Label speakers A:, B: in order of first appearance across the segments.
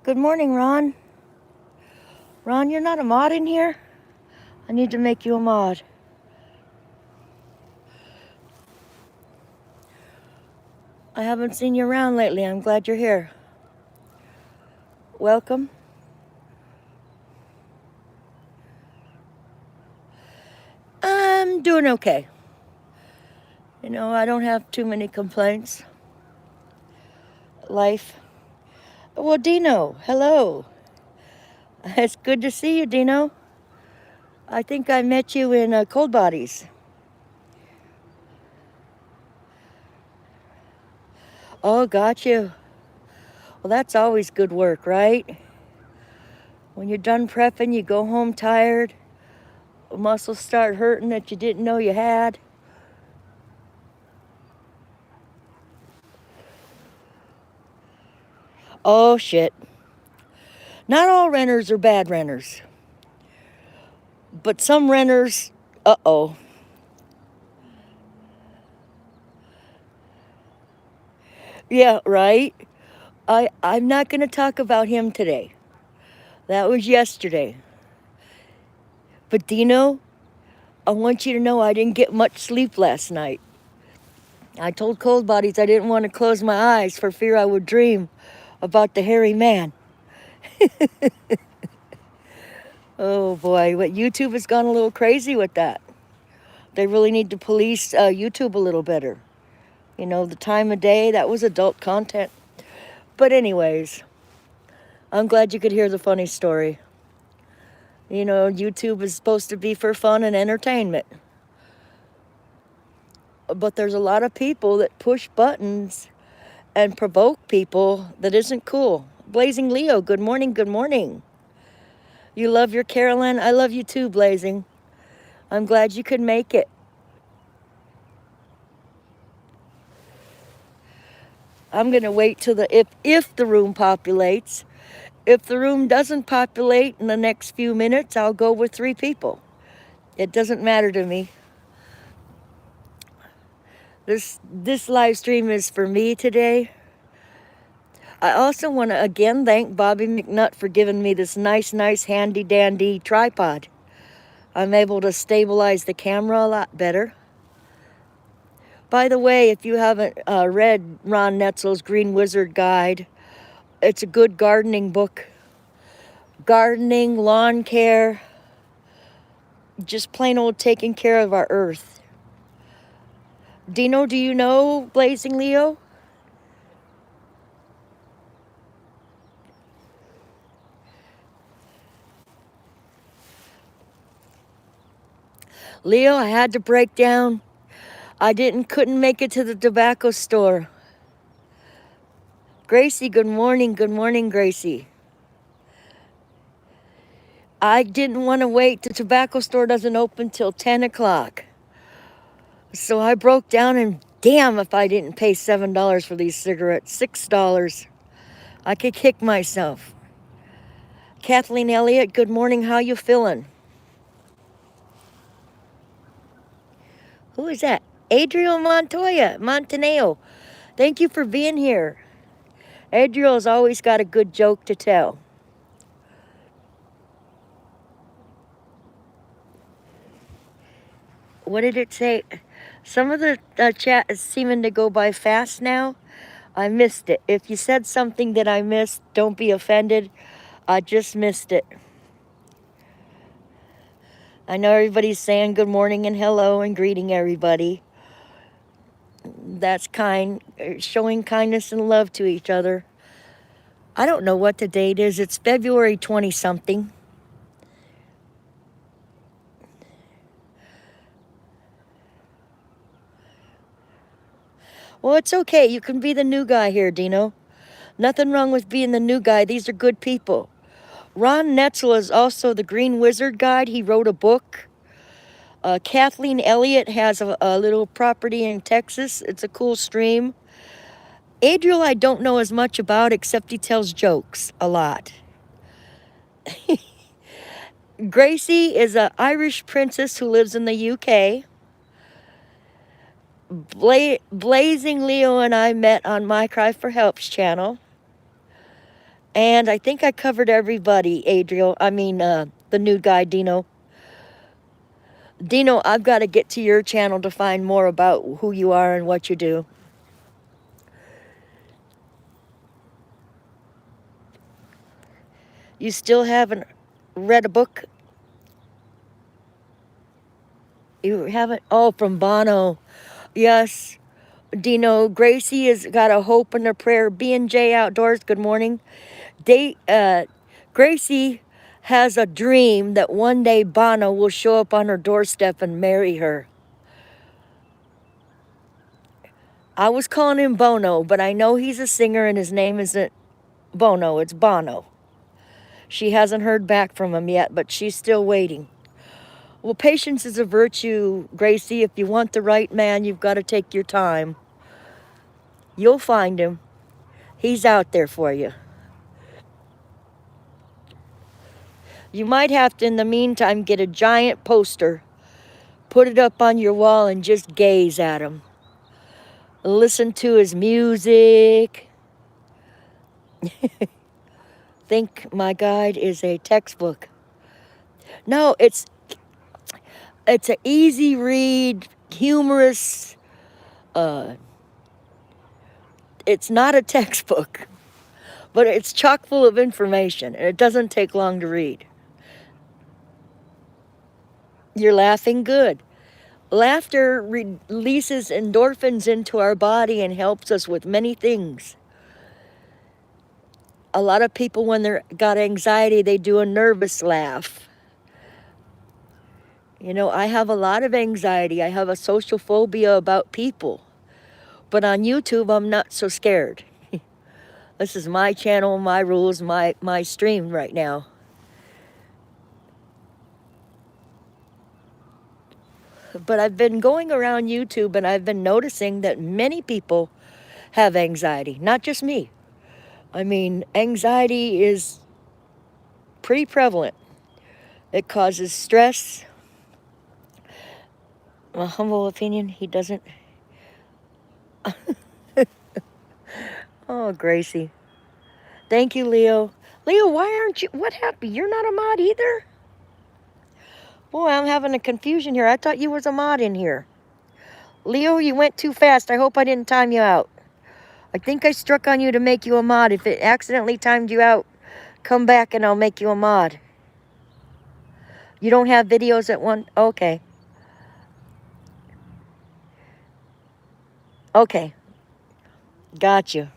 A: Good morning, Ron. Ron, you're not a mod in here? I need to make you a mod. I haven't seen you around lately. I'm glad you're here. Welcome. I'm doing okay. You know, I don't have too many complaints. Life. Well, Dino, hello. It's good to see you, Dino. I think I met you in Cold Bodies. Oh, got you. Well, that's always good work, right? When you're done prepping, you go home tired. Muscles start hurting that you didn't know you had. Oh, shit. Not all renters are bad renters. But some renters, uh-oh. Yeah, right? I'm not going to talk about him today. That was yesterday. But Dino, I want you to know I didn't get much sleep last night. I told Cold Bodies I didn't want to close my eyes for fear I would dream about the hairy man. Oh boy, what YouTube has gone a little crazy with that. They really need to police YouTube a little better. You know, the time of day, that was adult content. But anyways, I'm glad you could hear the funny story. You know, YouTube is supposed to be for fun and entertainment. But there's a lot of people that push buttons and provoke people that isn't cool. Blazing Leo, good morning, good morning. You love your Carolyn? I love you too, Blazing. I'm glad you could make it. I'm gonna wait till if the room populates. If the room doesn't populate in the next few minutes, I'll go with 3 people. It doesn't matter to me. This live stream is for me today. I also want to again thank Bobby McNutt for giving me this nice handy dandy tripod. I'm able to stabilize the camera a lot better. By the way, if you haven't read Ron Netzel's Green Wizard Guide, it's a good gardening book. Gardening, lawn care, just plain old taking care of our earth. Dino, do you know Blazing Leo? Leo, I had to break down. I couldn't make it to the tobacco store. Gracie, good morning, Gracie. I didn't want to wait. The tobacco store doesn't open till 10 o'clock. So I broke down and damn if I didn't pay $7 for these cigarettes, $6. I could kick myself. Kathleen Elliott, good morning, how you feeling? Who is that? Adriel Montoya, Montaneo. Thank you for being here. Adriel's always got a good joke to tell. What did it say? Some of the chat is seeming to go by fast now. I missed it. If you said something that I missed, don't be offended. I just missed it. I know everybody's saying good morning and hello and greeting everybody. That's kind, showing kindness and love to each other. I don't know what the date is. It's February 20-something. Well, it's okay. You can be the new guy here, Dino. Nothing wrong with being the new guy. These are good people. Ron Netzel is also the Green Wizard Guide. He wrote a book. Kathleen Elliott has a little property in Texas. It's a cool stream. Adriel, I don't know as much about, except he tells jokes a lot. Gracie is an Irish princess who lives in the UK. Blazing Leo and I met on My Cry for Help's channel. And I think I covered everybody, Adriel. I mean, the new guy, Dino. Dino, I've got to get to your channel to find more about who you are and what you do. You still haven't read a book? You haven't? Oh, from Bono. Yes. Dino, Gracie has got a hope and a prayer. B&J Outdoors, good morning. Gracie has a dream that one day Bono will show up on her doorstep and marry her. I was calling him Bono, but I know he's a singer and his name isn't Bono, it's Bono. She hasn't heard back from him yet, but she's still waiting. Well, patience is a virtue, Gracie. If you want the right man, you've got to take your time. You'll find him. He's out there for you. You might have to, in the meantime, get a giant poster, put it up on your wall, and just gaze at him. Listen to his music. Think my guide is a textbook. No, it's an easy read, humorous. It's not a textbook, but it's chock full of information, and it doesn't take long to read. You're laughing? Good. Laughter releases endorphins into our body and helps us with many things. A lot of people, when they've got anxiety, they do a nervous laugh. You know, I have a lot of anxiety. I have a social phobia about people. But on YouTube, I'm not so scared. This is my channel, my rules, my stream right now. But I've been going around YouTube and I've been noticing that many people have anxiety, not just me. I mean, anxiety is pretty prevalent. It causes stress. My humble opinion, he doesn't. Oh, Gracie. Thank you, Leo. Leo, why aren't you? What happened? You're not a mod either? Boy, I'm having a confusion here. I thought you was a mod in here. Leo, you went too fast. I hope I didn't time you out. I think I struck on you to make you a mod. If it accidentally timed you out, come back and I'll make you a mod. You don't have videos at one? Okay. Okay. Gotcha.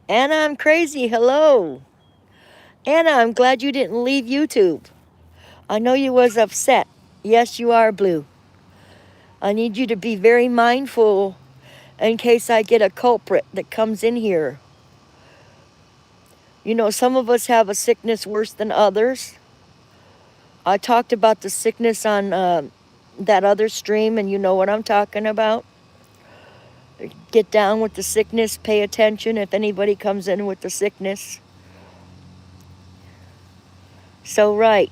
A: Anna, I'm crazy. Hello. Anna, I'm glad you didn't leave YouTube. I know you was upset. Yes, you are, Blue. I need you to be very mindful in case I get a culprit that comes in here. You know, some of us have a sickness worse than others. I talked about the sickness on that other stream, and you know what I'm talking about. Get down with the sickness. Pay attention if anybody comes in with the sickness. So, right.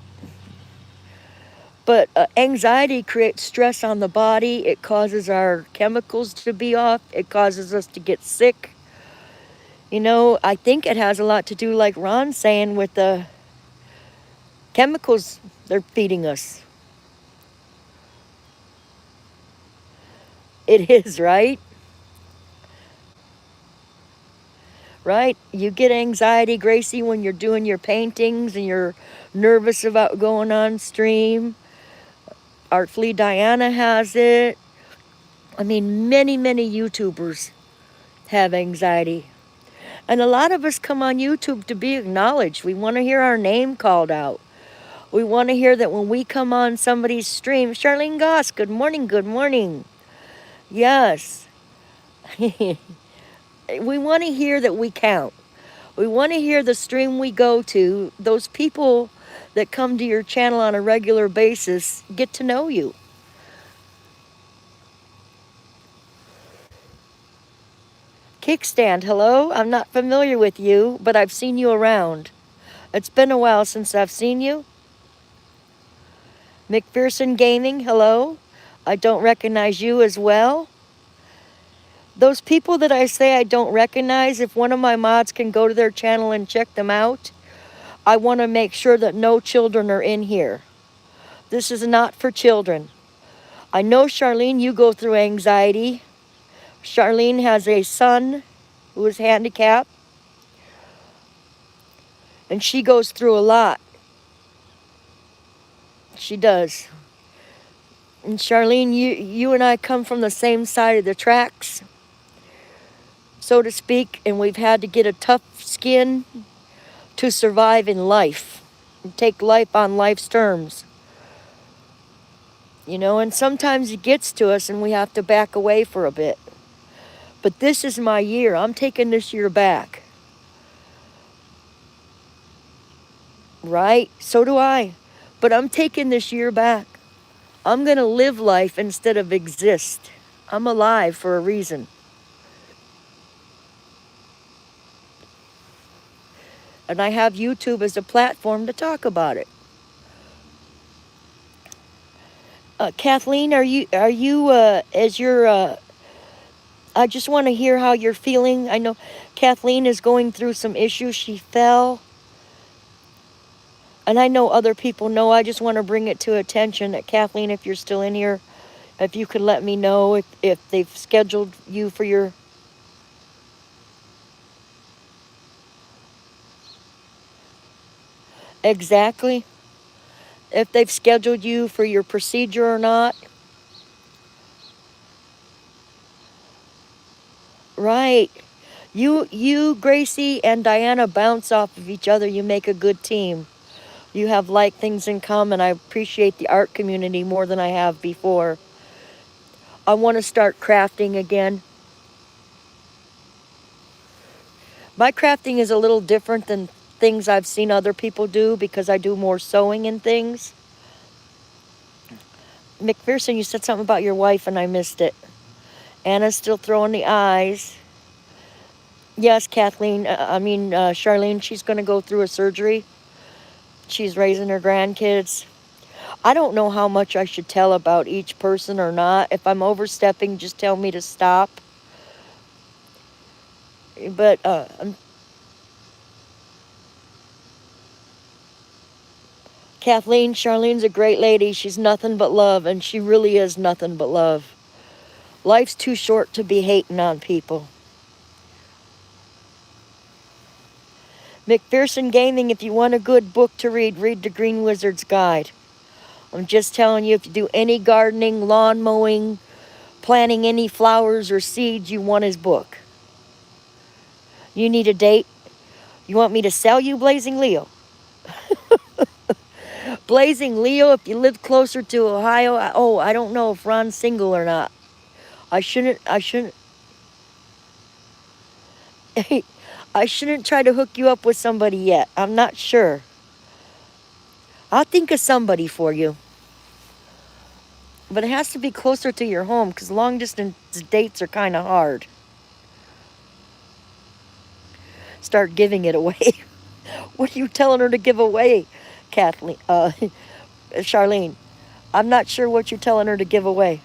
A: But anxiety creates stress on the body. It causes our chemicals to be off. It causes us to get sick. You know, I think it has a lot to do, like Ron's saying, with the chemicals they're feeding us. It is, right? Right? You get anxiety, Gracie, when you're doing your paintings and you're nervous about going on stream. Artfully Diana has it. I mean, many, many YouTubers have anxiety. And a lot of us come on YouTube to be acknowledged. We want to hear our name called out. We want to hear that when we come on somebody's stream. Charlene Goss, good morning, good morning. Yes. We want to hear that we count. We want to hear the stream we go to, those people that come to your channel on a regular basis, get to know you. Kickstand, hello. I'm not familiar with you, but I've seen you around. It's been a while since I've seen you. McPherson Gaming, hello. I don't recognize you as well. Those people that I say I don't recognize, if one of my mods can go to their channel and check them out, I want to make sure that no children are in here. This is not for children. I know, Charlene, you go through anxiety. Charlene has a son who is handicapped, and she goes through a lot. She does. And Charlene, you and I come from the same side of the tracks, so to speak, and we've had to get a tough skin to survive in life and take life on life's terms. You know, and sometimes it gets to us and we have to back away for a bit. But this is my year. I'm taking this year back. Right? So do I. But I'm taking this year back. I'm going to live life instead of exist. I'm alive for a reason. And I have YouTube as a platform to talk about it. Kathleen, I just want to hear how you're feeling. I know Kathleen is going through some issues. She fell. And I know other people know. I just want to bring it to attention that, Kathleen, if you're still in here, if you could let me know if they've scheduled you for your... Exactly. If they've scheduled you for your procedure or not. Right. You, Gracie, and Diana bounce off of each other. You make a good team. You have like things in common. I appreciate the art community more than I have before. I want to start crafting again. My crafting is a little different than things I've seen other people do because I do more sewing and things. McPherson, you said something about your wife and I missed it. Anna's still throwing the eyes. Yes, Kathleen, Charlene, she's going to go through a surgery. She's raising her grandkids. I don't know how much I should tell about each person or not. If I'm overstepping, just tell me to stop. But Kathleen, Charlene's a great lady. She's nothing but love, and she really is nothing but love. Life's too short to be hating on people. McPherson Gaming, if you want a good book to read, read The Green Wizard's Guide. I'm just telling you, if you do any gardening, lawn mowing, planting any flowers or seeds, you want his book. You need a date? You want me to sell you Blazing Leo? Blazing Leo, if you live closer to Ohio, I don't know if Ron's single or not. I shouldn't I shouldn't try to hook you up with somebody yet. I'm not sure. I'll think of somebody for you. But it has to be closer to your home because long distance dates are kind of hard. Start giving it away. What are you telling her to give away, Kathleen? Charlene, I'm not sure what you're telling her to give away.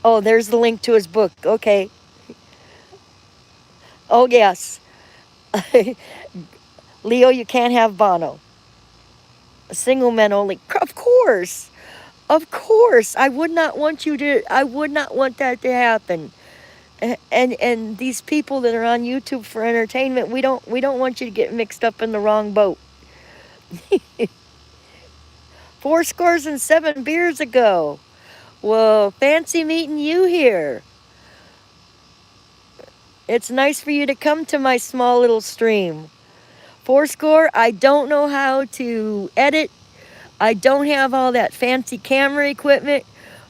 A: Oh, there's the link to his book. Okay. Oh, yes. Leo, you can't have Bono. Single men only. Of course. Of course. I would not want that to happen. And these people that are on YouTube for entertainment, we don't want you to get mixed up in the wrong boat. 7 beers ago. Well, fancy meeting you here. It's nice for you to come to my small little stream. 4 I don't know how to edit. I don't have all that fancy camera equipment.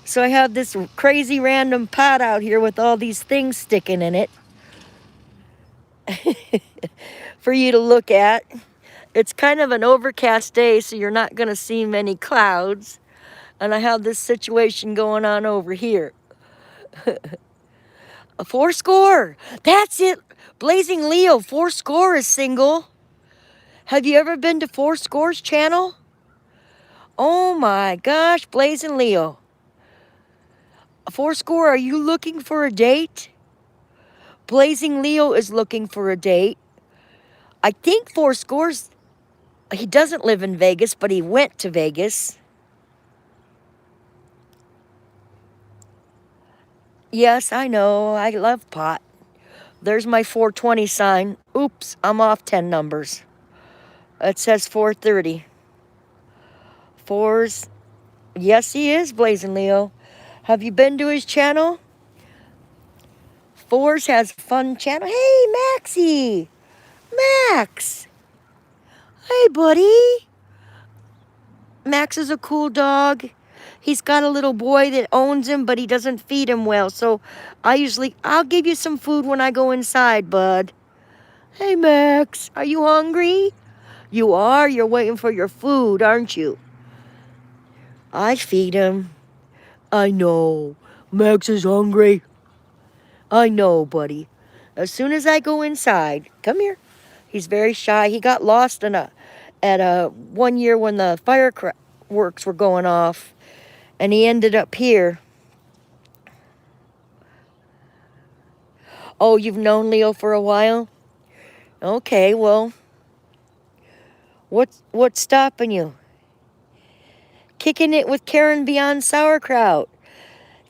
A: So I have this crazy random pot out here with all these things sticking in it for you to look at. It's kind of an overcast day, so you're not going to see many clouds. And I have this situation going on over here. 4. That's it. Blazing Leo, 4 is single. Have you ever been to 4's channel? Oh my gosh, Blazing Leo. 4, are you looking for a date? Blazing Leo is looking for a date. I think Four Scores, he doesn't live in Vegas, but he went to Vegas. Yes, I know. I love pot. There's my 420 sign. Oops, I'm off 10 numbers. It says 430. Fours. Yes, he is Blazing Leo. Have you been to his channel? Fours has a fun channel. Hey, Maxie. Max. Hey, buddy. Max is a cool dog. He's got a little boy that owns him, but he doesn't feed him well. So I'll give you some food when I go inside, bud. Hey, Max. Are you hungry? You are? You're waiting for your food, aren't you? I feed him. I know. Max is hungry. I know, buddy. As soon as I go inside, come here. He's very shy. He got lost at a 1 year when the fireworks were going off, and he ended up here. Oh, you've known Leo for a while? Okay, well, what's stopping you? Kicking it with Karen Beyond Sauerkraut.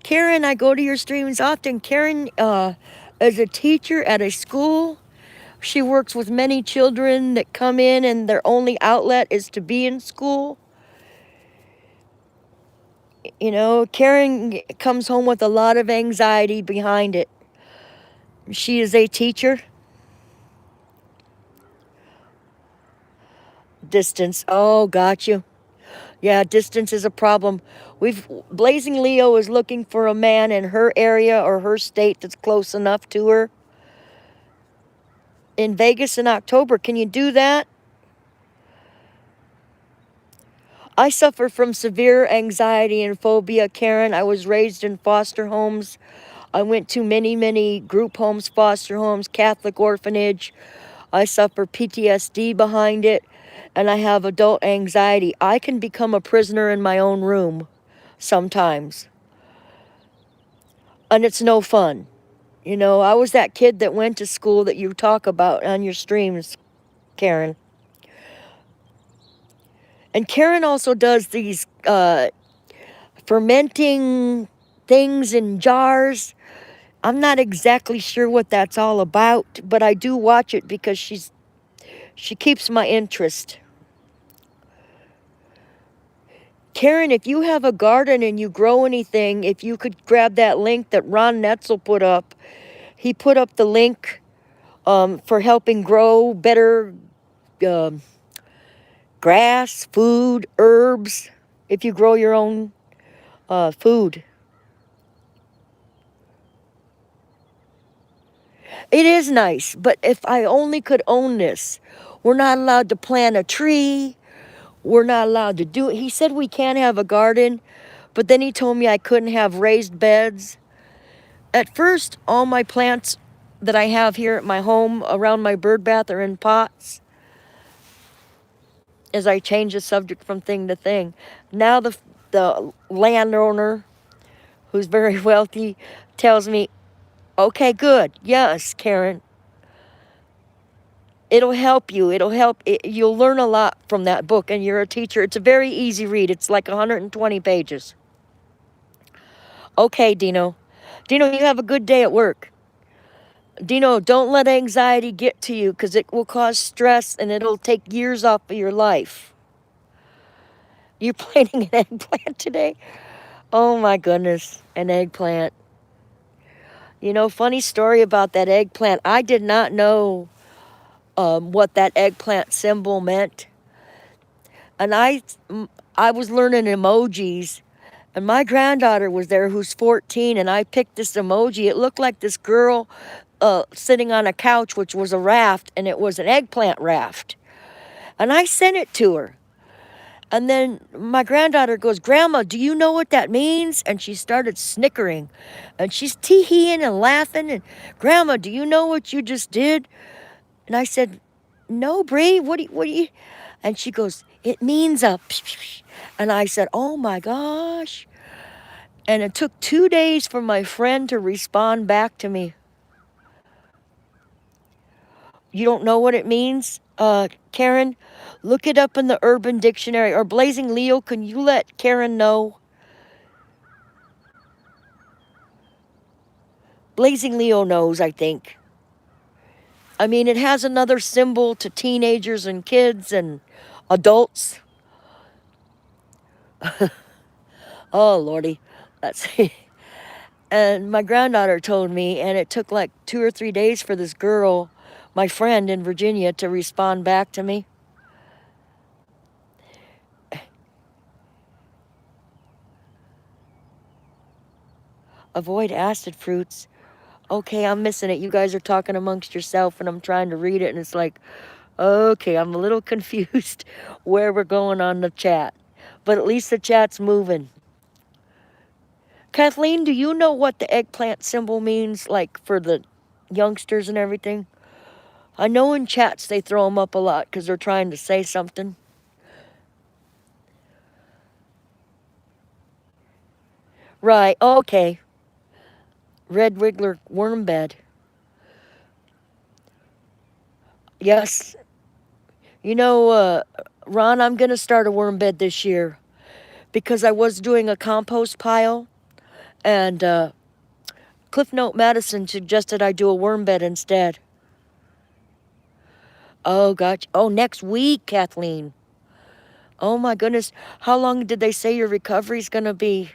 A: Karen, I go to your streams often. Karen is a teacher at a school. She works with many children that come in and their only outlet is to be in school. You know, Karen comes home with a lot of anxiety behind it. She is a teacher. Distance. Oh, got you. Yeah, distance is a problem. Blazing Leo is looking for a man in her area or her state that's close enough to her. In Vegas in October, can you do that? I suffer from severe anxiety and phobia, Karen. I was raised in foster homes. I went to many, many group homes, foster homes, Catholic orphanage. I suffer PTSD behind it, and I have adult anxiety. I can become a prisoner in my own room sometimes, and it's no fun. You know, I was that kid that went to school that you talk about on your streams, Karen. And Karen also does these fermenting things in jars. I'm not exactly sure what that's all about, but I do watch it because she keeps my interest. Karen, if you have a garden and you grow anything, if you could grab that link that Ron Netzel put up. He put up the link for helping grow better grass, food, herbs, if you grow your own food. It is nice, but if I only could own this. We're not allowed to plant a tree. We're not allowed to do it. He said we can't have a garden, but then he told me I couldn't have raised beds. At first, all my plants that I have here at my home around my bird bath are in pots. As I change the subject from thing to thing. Now the landowner, who's very wealthy, tells me, okay, good. Yes, Karen. It'll help you. You'll learn a lot from that book, and you're a teacher. It's a very easy read. It's like 120 pages. Okay, Dino. Dino, you have a good day at work. Dino, don't let anxiety get to you because it will cause stress and it'll take years off of your life. You're planting an eggplant today? Oh my goodness, an eggplant. You know, funny story about that eggplant. I did not know what that eggplant symbol meant. And I was learning emojis. And my granddaughter was there who's 14, and I picked this emoji. It looked like this girl sitting on a couch, which was a raft, and it was an eggplant raft. And I sent it to her. And then my granddaughter goes, Grandma, do you know what that means? And she started snickering. And she's tee-heeing and laughing. And, Grandma, do you know what you just did? And I said, no, Bree, what do you? And she goes, it means a psh, psh, psh. And I said, oh my gosh. And it took 2 days for my friend to respond back to me. You don't know what it means? Karen, look it up in the Urban Dictionary. Or Blazing Leo, can you let Karen know? Blazing Leo knows, I think. I mean, it has another symbol to teenagers and kids and adults. Oh, Lordy. That's And my granddaughter told me, and it took like 2 or 3 days for this girl, my friend in Virginia, to respond back to me. Avoid acid fruits. Okay, I'm missing it. You guys are talking amongst yourself, and I'm trying to read it, and it's like, okay, I'm a little confused where we're going on the chat. But at least the chat's moving. Kathleen, do you know what the eggplant symbol means, like for the youngsters and everything? I know in chats they throw them up a lot because they're trying to say something. Right, okay. Red Wiggler worm bed. Yes. You know, Ron, I'm going to start a worm bed this year because I was doing a compost pile, and Cliff Note Madison suggested I do a worm bed instead. Oh, gotcha. Oh, next week, Kathleen. Oh, my goodness. How long did they say your recovery's going to be?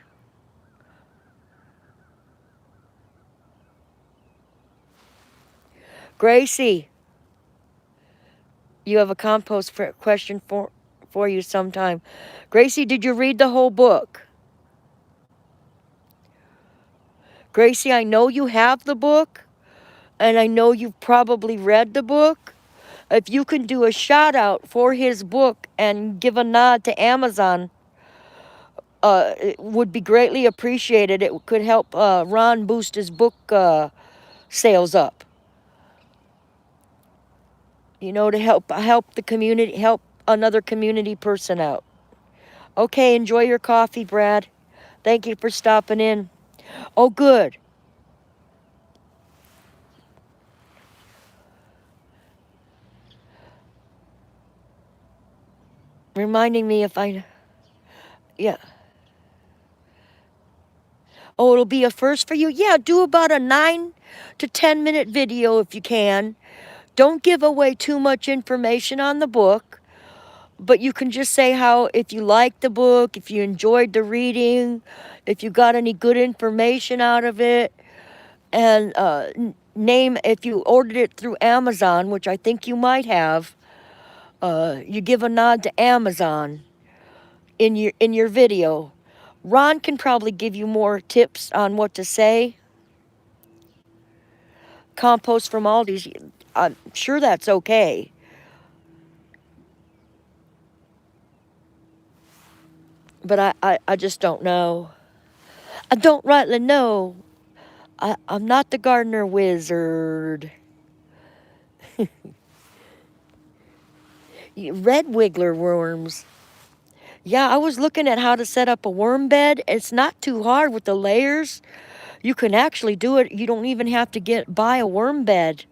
A: Gracie, you have a compost question for you sometime. Gracie, did you read the whole book? Gracie, I know you have the book, and I know you've probably read the book. If you can do a shout out for his book and give a nod to Amazon, it would be greatly appreciated. It could help Ron boost his book sales up. You know, to help the community, help another community person out. Okay, enjoy your coffee, Brad. Thank you for stopping in. Oh, good. Reminding me if I, yeah. Oh, it'll be a first for you? Yeah, do about a 9 to 10 minute video if you can. Don't give away too much information on the book, but you can just say how, if you liked the book, if you enjoyed the reading, if you got any good information out of it, and name, if you ordered it through Amazon, which I think you might have, you give a nod to Amazon in your video. Ron can probably give you more tips on what to say. Compost from Aldi's, I'm sure that's okay. But I just don't know. I don't rightly know. I'm not the gardener wizard. Red wiggler worms. Yeah, I was looking at how to set up a worm bed. It's not too hard with the layers. You can actually do it. You don't even have to buy a worm bed.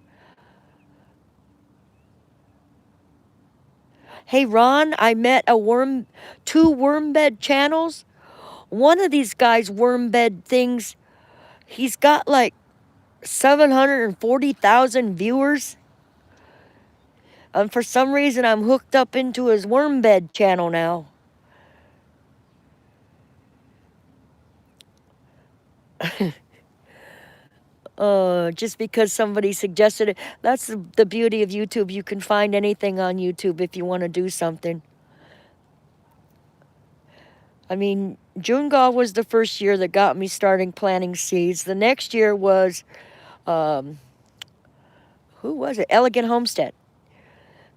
A: Hey, Ron, I met two worm bed channels. One of these guys' worm bed things, he's got like 740,000 viewers. And for some reason, I'm hooked up into his worm bed channel now. Just because somebody suggested it. That's the beauty of YouTube. You can find anything on YouTube if you want to do something. I mean, Jungal was the first year that got me starting planting seeds. The next year was, who was it? Elegant Homestead.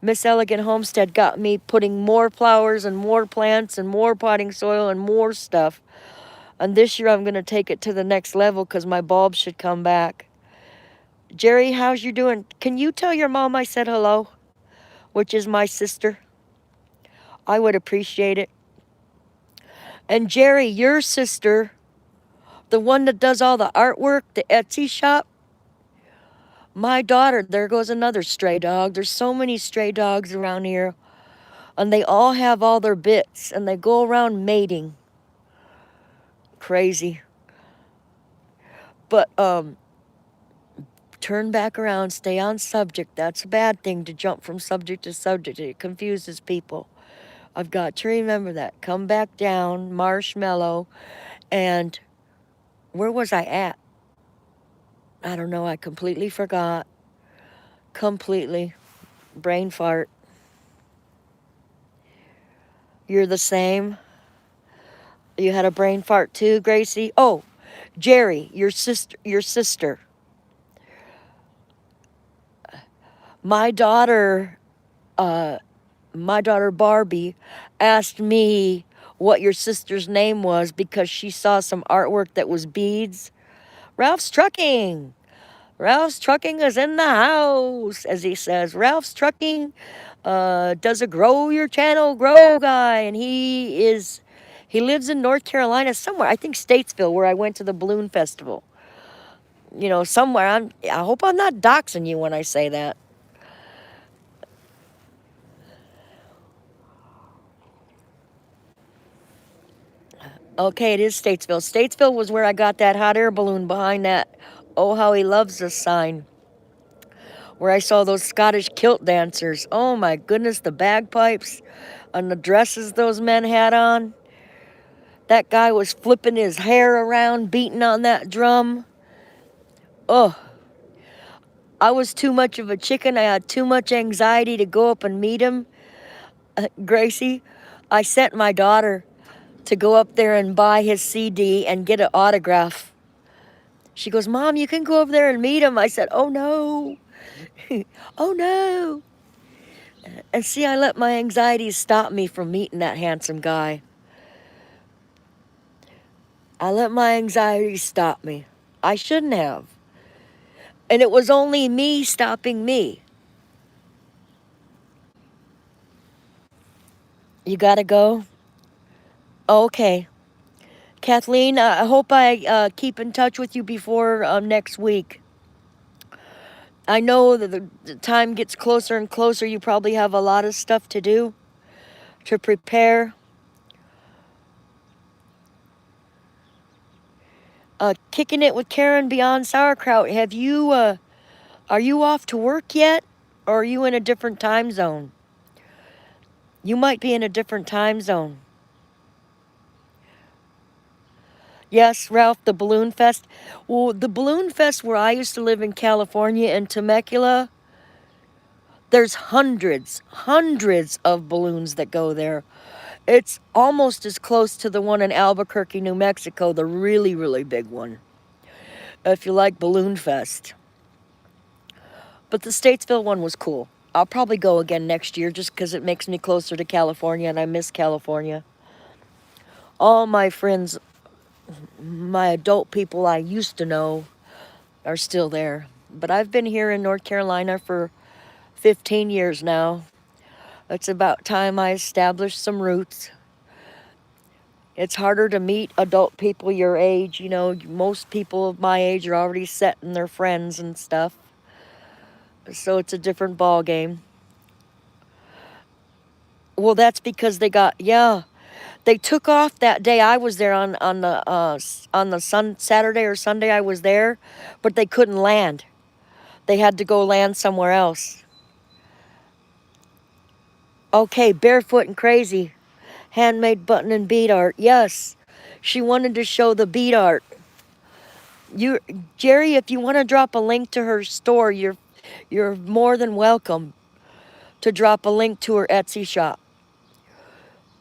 A: Miss Elegant Homestead got me putting more flowers and more plants and more potting soil and more stuff. And this year I'm going to take it to the next level because my bulbs should come back. Jerry, how's you doing? Can you tell your mom I said hello? Which is my sister. I would appreciate it. And Jerry, your sister, the one that does all the artwork, the Etsy shop, My daughter, there goes another stray dog. There's so many stray dogs around here, and they all have all their bits, and they go around mating. Crazy. But, turn back around, stay on subject. That's a bad thing to jump from subject to subject. It confuses people. I've got to remember that. Come back down, marshmallow, and where was I at? I don't know. I completely forgot. Completely. Brain fart. You're the same. You had a brain fart too, Gracie? Oh, Jerry, your sister. Your sister. My daughter. My daughter Barbie asked me what your sister's name was because she saw some artwork that was beads. Ralph's Trucking. Ralph's Trucking is in the house, as he says. Ralph's Trucking does a grow your channel grow guy, and he lives in North Carolina somewhere. I think Statesville, where I went to the balloon festival. You know, somewhere. I hope I'm not doxing you when I say that. Okay, it is Statesville. Statesville was where I got that hot air balloon behind that "Oh How He Loves Us" sign, where I saw those Scottish kilt dancers. Oh my goodness, the bagpipes and the dresses those men had on. That guy was flipping his hair around, beating on that drum. Oh, I was too much of a chicken. I had too much anxiety to go up and meet him. Gracie, I sent my daughter to go up there and buy his CD and get an autograph. She goes, Mom, you can go over there and meet him. I said, oh no. Oh no. And see, I let my anxieties stop me from meeting that handsome guy. I let my anxieties stop me. I shouldn't have. And it was only me stopping me. You gotta go? Okay. Kathleen, I hope I keep in touch with you before next week. I know that the time gets closer and closer. You probably have a lot of stuff to do to prepare. Kicking it with Karen Beyond Sauerkraut. Are you off to work yet? Or are you in a different time zone? You might be in a different time zone. Yes, Ralph, the Balloon Fest. Well, the Balloon Fest where I used to live in California, in Temecula, there's hundreds of balloons that go there. It's almost as close to the one in Albuquerque, New Mexico, the really, really big one, if you like Balloon Fest. But the Statesville one was cool. I'll probably go again next year just because it makes me closer to California and I miss California. All my friends, my adult people I used to know, are still there. But I've been here in North Carolina for 15 years now. It's about time I established some roots. It's harder to meet adult people your age. You know, most people of my age are already set in their friends and stuff. So it's a different ball game. Well, that's because they took off that day I was there on the Saturday or Sunday I was there, but they couldn't land. They had to go land somewhere else. Okay, Barefoot and Crazy. Handmade button and bead art. Yes, she wanted to show the bead art. Jerry, if you want to drop a link to her store, you're more than welcome to drop a link to her Etsy shop.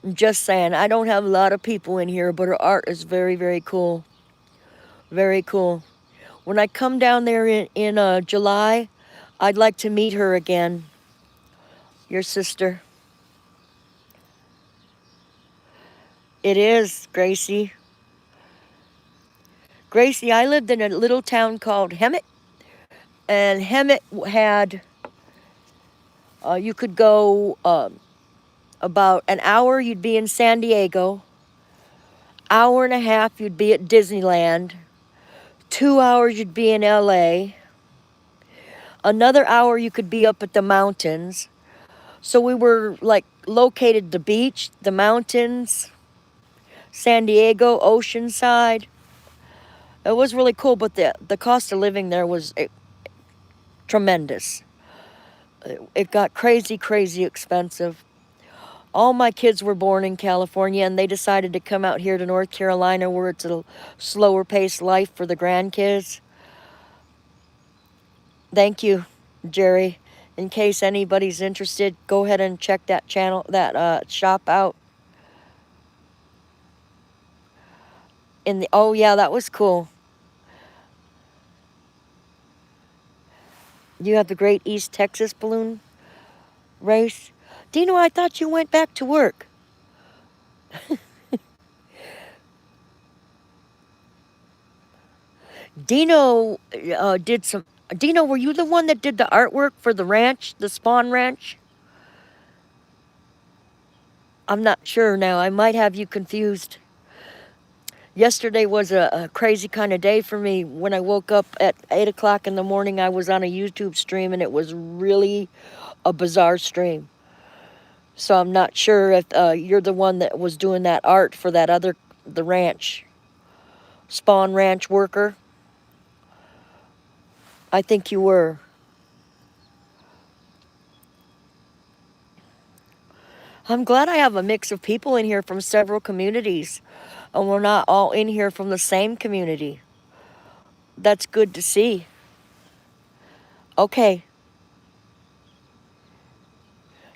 A: I'm just saying, I don't have a lot of people in here, but her art is very, very cool. Very cool. When I come down there in July, I'd like to meet her again. Your sister. It is, Gracie. Gracie, I lived in a little town called Hemet. And Hemet had, you could go about an hour, you'd be in San Diego. Hour and a half, you'd be at Disneyland. 2 hours, you'd be in LA. Another hour you could be up at the mountains. So we were like located the beach, the mountains, San Diego, Oceanside. It was really cool, but the cost of living there was tremendous. It got crazy, crazy expensive. All my kids were born in California, and they decided to come out here to North Carolina where it's a slower paced life for the grandkids. Thank you, Jerry. In case anybody's interested, go ahead and check that channel, that shop out. Oh yeah, that was cool. You have the Great East Texas Balloon Race. Dino, I thought you went back to work. Dino did some. Dino, were you the one that did the artwork for the ranch, the Spawn Ranch? I'm not sure now. I might have you confused. Yesterday was a crazy kind of day for me. When I woke up at 8 o'clock in the morning, I was on a YouTube stream, and it was really a bizarre stream. So I'm not sure if you're the one that was doing that art for the ranch, Spawn Ranch worker. I think you were. I'm glad I have a mix of people in here from several communities, and we're not all in here from the same community. That's good to see. Okay.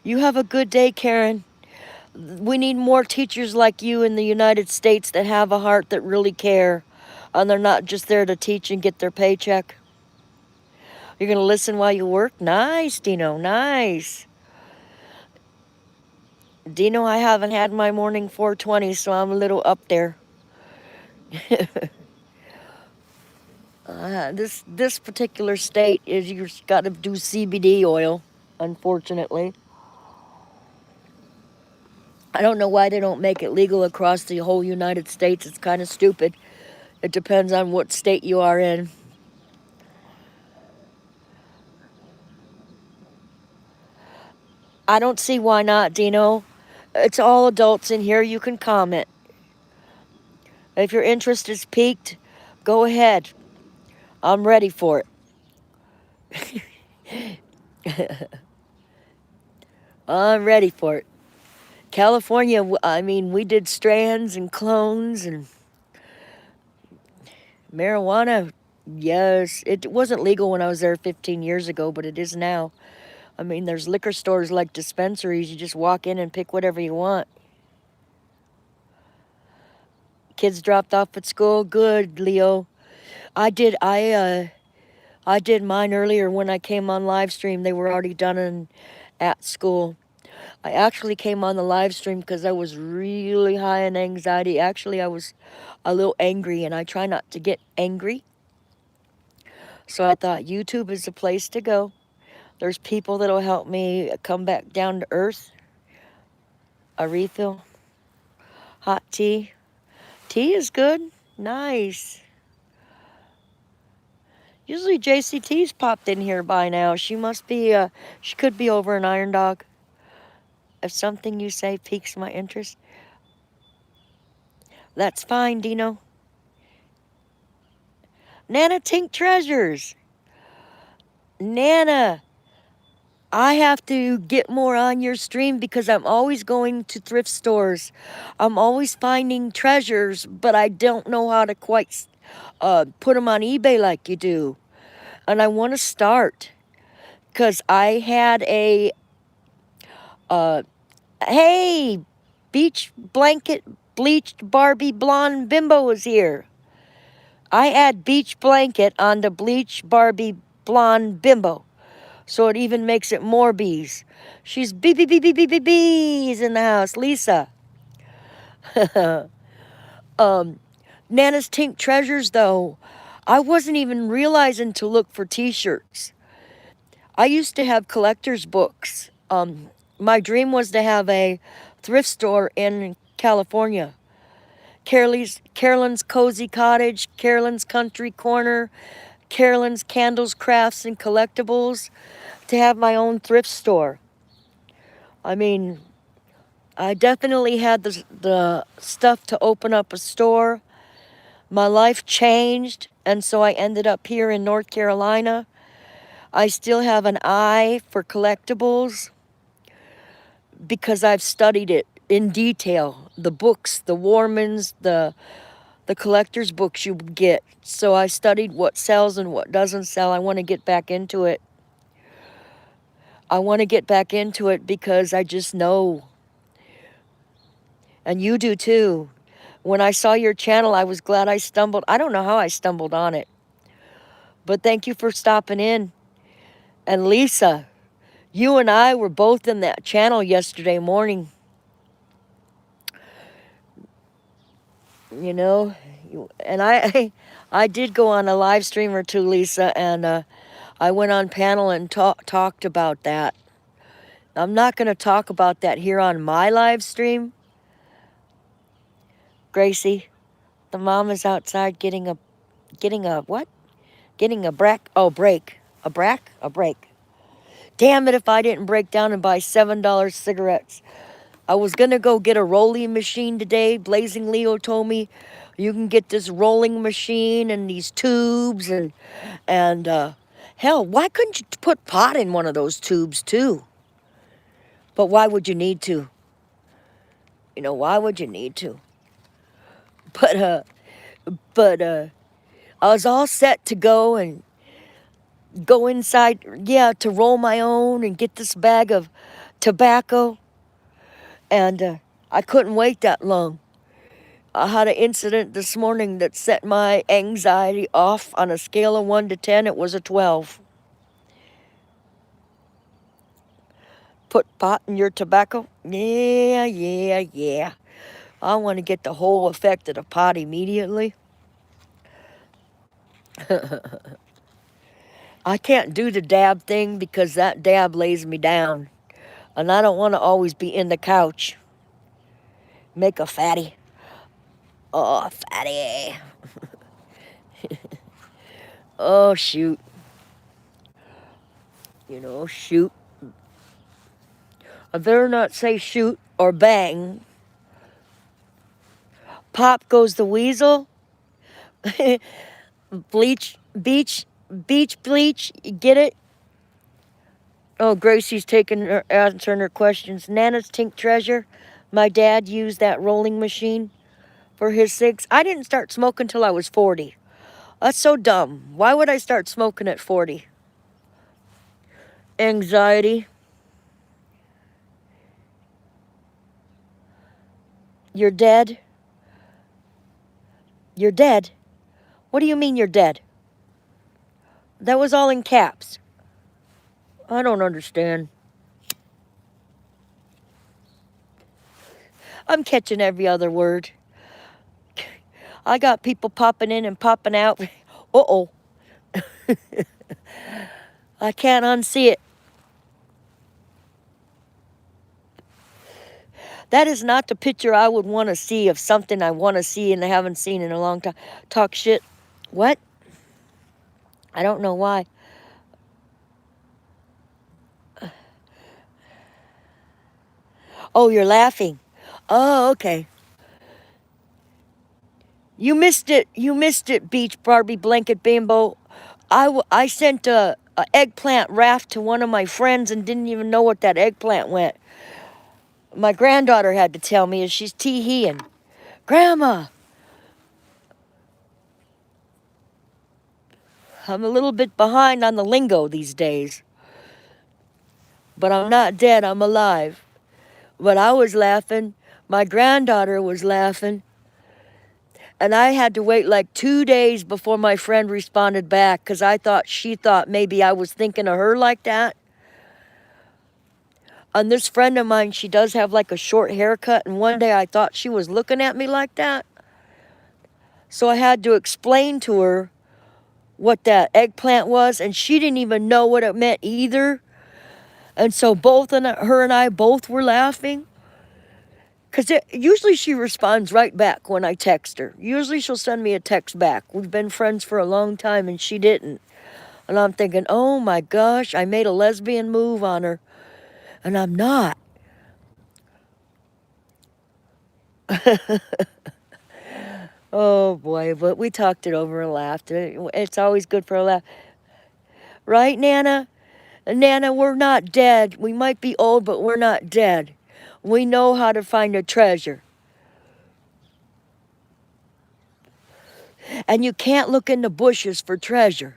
A: You have a good day, Karen. We need more teachers like you in the United States that have a heart, that really care, and they're not just there to teach and get their paycheck. You're going to listen while you work? Nice, Dino, nice. Dino, I haven't had my morning 420, so I'm a little up there. This particular state is you've got to do CBD oil, unfortunately. I don't know why they don't make it legal across the whole United States. It's kind of stupid. It depends on what state you are in. I don't see why not, Dino. It's all adults in here. You can comment. If your interest is piqued, go ahead. I'm ready for it. I'm ready for it. California, I mean, we did strands and clones and marijuana. Yes, it wasn't legal when I was there 15 years ago, but it is now. I mean, there's liquor stores like dispensaries. You just walk in and pick whatever you want. Kids dropped off at school. Good, Leo. I did mine earlier when I came on live stream. They were already done at school. I actually came on the live stream because I was really high in anxiety. Actually, I was a little angry, and I try not to get angry. So I thought YouTube is the place to go. There's people that'll help me come back down to earth. A refill. Hot tea. Tea is good. Nice. Usually JCT's popped in here by now. She must be, she could be over in Iron Dog. If something you say piques my interest, that's fine, Dino. Nana Tink Treasures. Nana, I have to get more on your stream because I'm always going to thrift stores. I'm always finding treasures, but I don't know how to quite put them on eBay like you do. And I want to start because I had hey, beach blanket bleached Barbie blonde bimbo is here. I add beach blanket on the bleach Barbie blonde bimbo. So it even makes it more bees. She's bees in the house. Lisa. Nana's Tink Treasures, though. I wasn't even realizing to look for t-shirts. I used to have collector's books. My dream was to have a thrift store in California. Carolyn's Cozy Cottage, Carolyn's Country Corner, Carolyn's Candles, Crafts, and Collectibles to have my own thrift store. I mean, I definitely had the stuff to open up a store. My life changed, and so I ended up here in North Carolina. I still have an eye for collectibles because I've studied it in detail. The books, the Warmans, the collector's books you get. So I studied what sells and what doesn't sell. I want to get back into it. I want to get back into it because I just know. And you do too. When I saw your channel, I was glad I stumbled. I don't know how I stumbled on it. But thank you for stopping in. And Lisa, you and I were both in that channel yesterday morning. You know, and I did go on a live stream or two, Lisa, and I went on panel and talked about that. I'm not going to talk about that here on my live stream. Gracie, the mom is outside getting a what? Getting a break. Oh, break. A break. Damn it if I didn't break down and buy $7 cigarettes. I was going to go get a rolling machine today. Blazing Leo told me you can get this rolling machine and these tubes and hell, why couldn't you put pot in one of those tubes too? But why would you need to? You know, why would you need to? But I was all set to go and go inside, yeah, to roll my own and get this bag of tobacco. And I couldn't wait that long. I had an incident this morning that set my anxiety off on a scale of 1 to 10. It was a 12. Put pot in your tobacco? Yeah. I want to get the whole effect of the pot immediately. I can't do the dab thing because that dab lays me down. And I don't want to always be in the couch. Make a fatty. Oh, fatty. Oh, shoot. You know, shoot. I better not say shoot or bang. Pop goes the weasel. Beach bleach. You get it? Oh, Gracie's answering her questions. Nana's Tink Treasure. My dad used that rolling machine for his cigs. I didn't start smoking till I was 40. That's so dumb. Why would I start smoking at 40? Anxiety. You're dead? You're dead? What do you mean you're dead? That was all in caps. I don't understand. I'm catching every other word. I got people popping in and popping out. Uh-oh. I can't unsee it. That is not the picture I would want to see of something I want to see and I haven't seen in a long time. Talk shit. What? I don't know why. Oh, you're laughing. Oh, okay. You missed it. You missed it, Beach Barbie Blanket Bimbo. I sent a eggplant raft to one of my friends and didn't even know what that eggplant went. My granddaughter had to tell me as she's tee-heeing. Grandma! I'm a little bit behind on the lingo these days. But I'm not dead, I'm alive. But I was laughing. My granddaughter was laughing. And I had to wait like 2 days before my friend responded back because she thought maybe I was thinking of her like that. And this friend of mine, she does have like a short haircut. And one day I thought she was looking at me like that. So I had to explain to her what that eggplant was. And she didn't even know what it meant either. And so her and I both were laughing. Because usually she responds right back when I text her. Usually she'll send me a text back. We've been friends for a long time and she didn't. And I'm thinking, oh my gosh, I made a lesbian move on her. And I'm not. Oh boy, but we talked it over and laughed. It's always good for a laugh. Right, Nana? Nana, we're not dead. We might be old, but we're not dead. We know how to find a treasure. And you can't look in the bushes for treasure.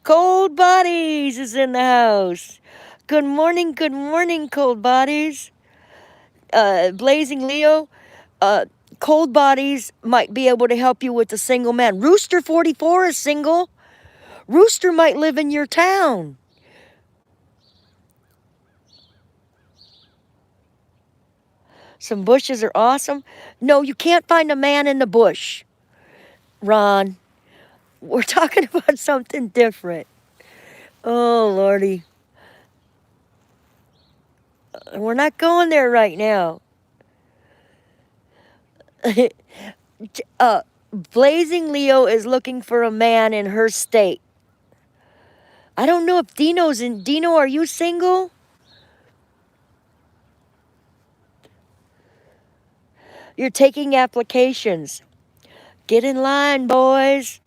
A: Cold Bodies is in the house. Good morning, Cold Bodies. Blazing Leo, Cold Bodies might be able to help you with a single man. Rooster 44 is single. Rooster might live in your town. Some bushes are awesome. No, you can't find a man in the bush, Ron. We're talking about something different. Oh, Lordy. We're not going there right now. Blazing Leo is looking for a man in her state. I don't know if Dino's in. Dino, are you single? You're taking applications. Get in line, boys.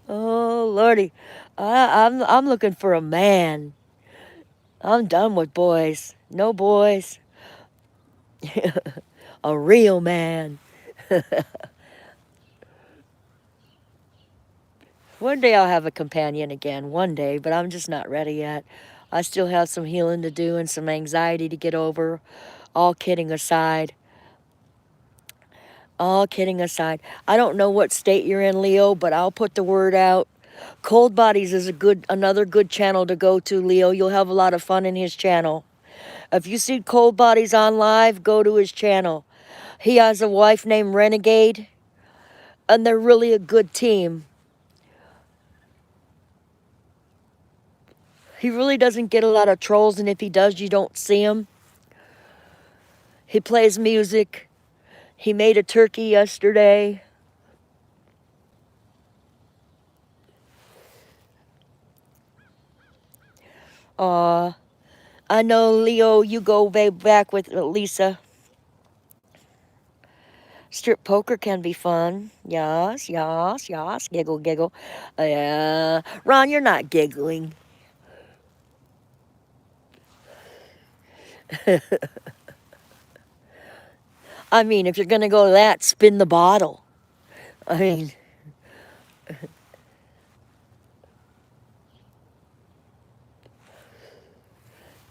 A: Oh, Lordy. I'm looking for a man. I'm done with boys. No boys. A real man. One day I'll have a companion again. One day, but I'm just not ready yet. I still have some healing to do and some anxiety to get over. All kidding aside. All kidding aside. I don't know what state you're in, Leo, but I'll put the word out. Cold Bodies is another good channel to go to, Leo. You'll have a lot of fun in his channel. If you see Cold Bodies on live, go to his channel. He has a wife named Renegade, and they're really a good team. He really doesn't get a lot of trolls, and if he does, you don't see him. He plays music. He made a turkey yesterday. I know, Leo, you go back with Lisa. Strip poker can be fun. Yes, yes, yes. Giggle, giggle. Yeah. Ron, you're not giggling. I mean, if you're going to go that, spin the bottle. I mean,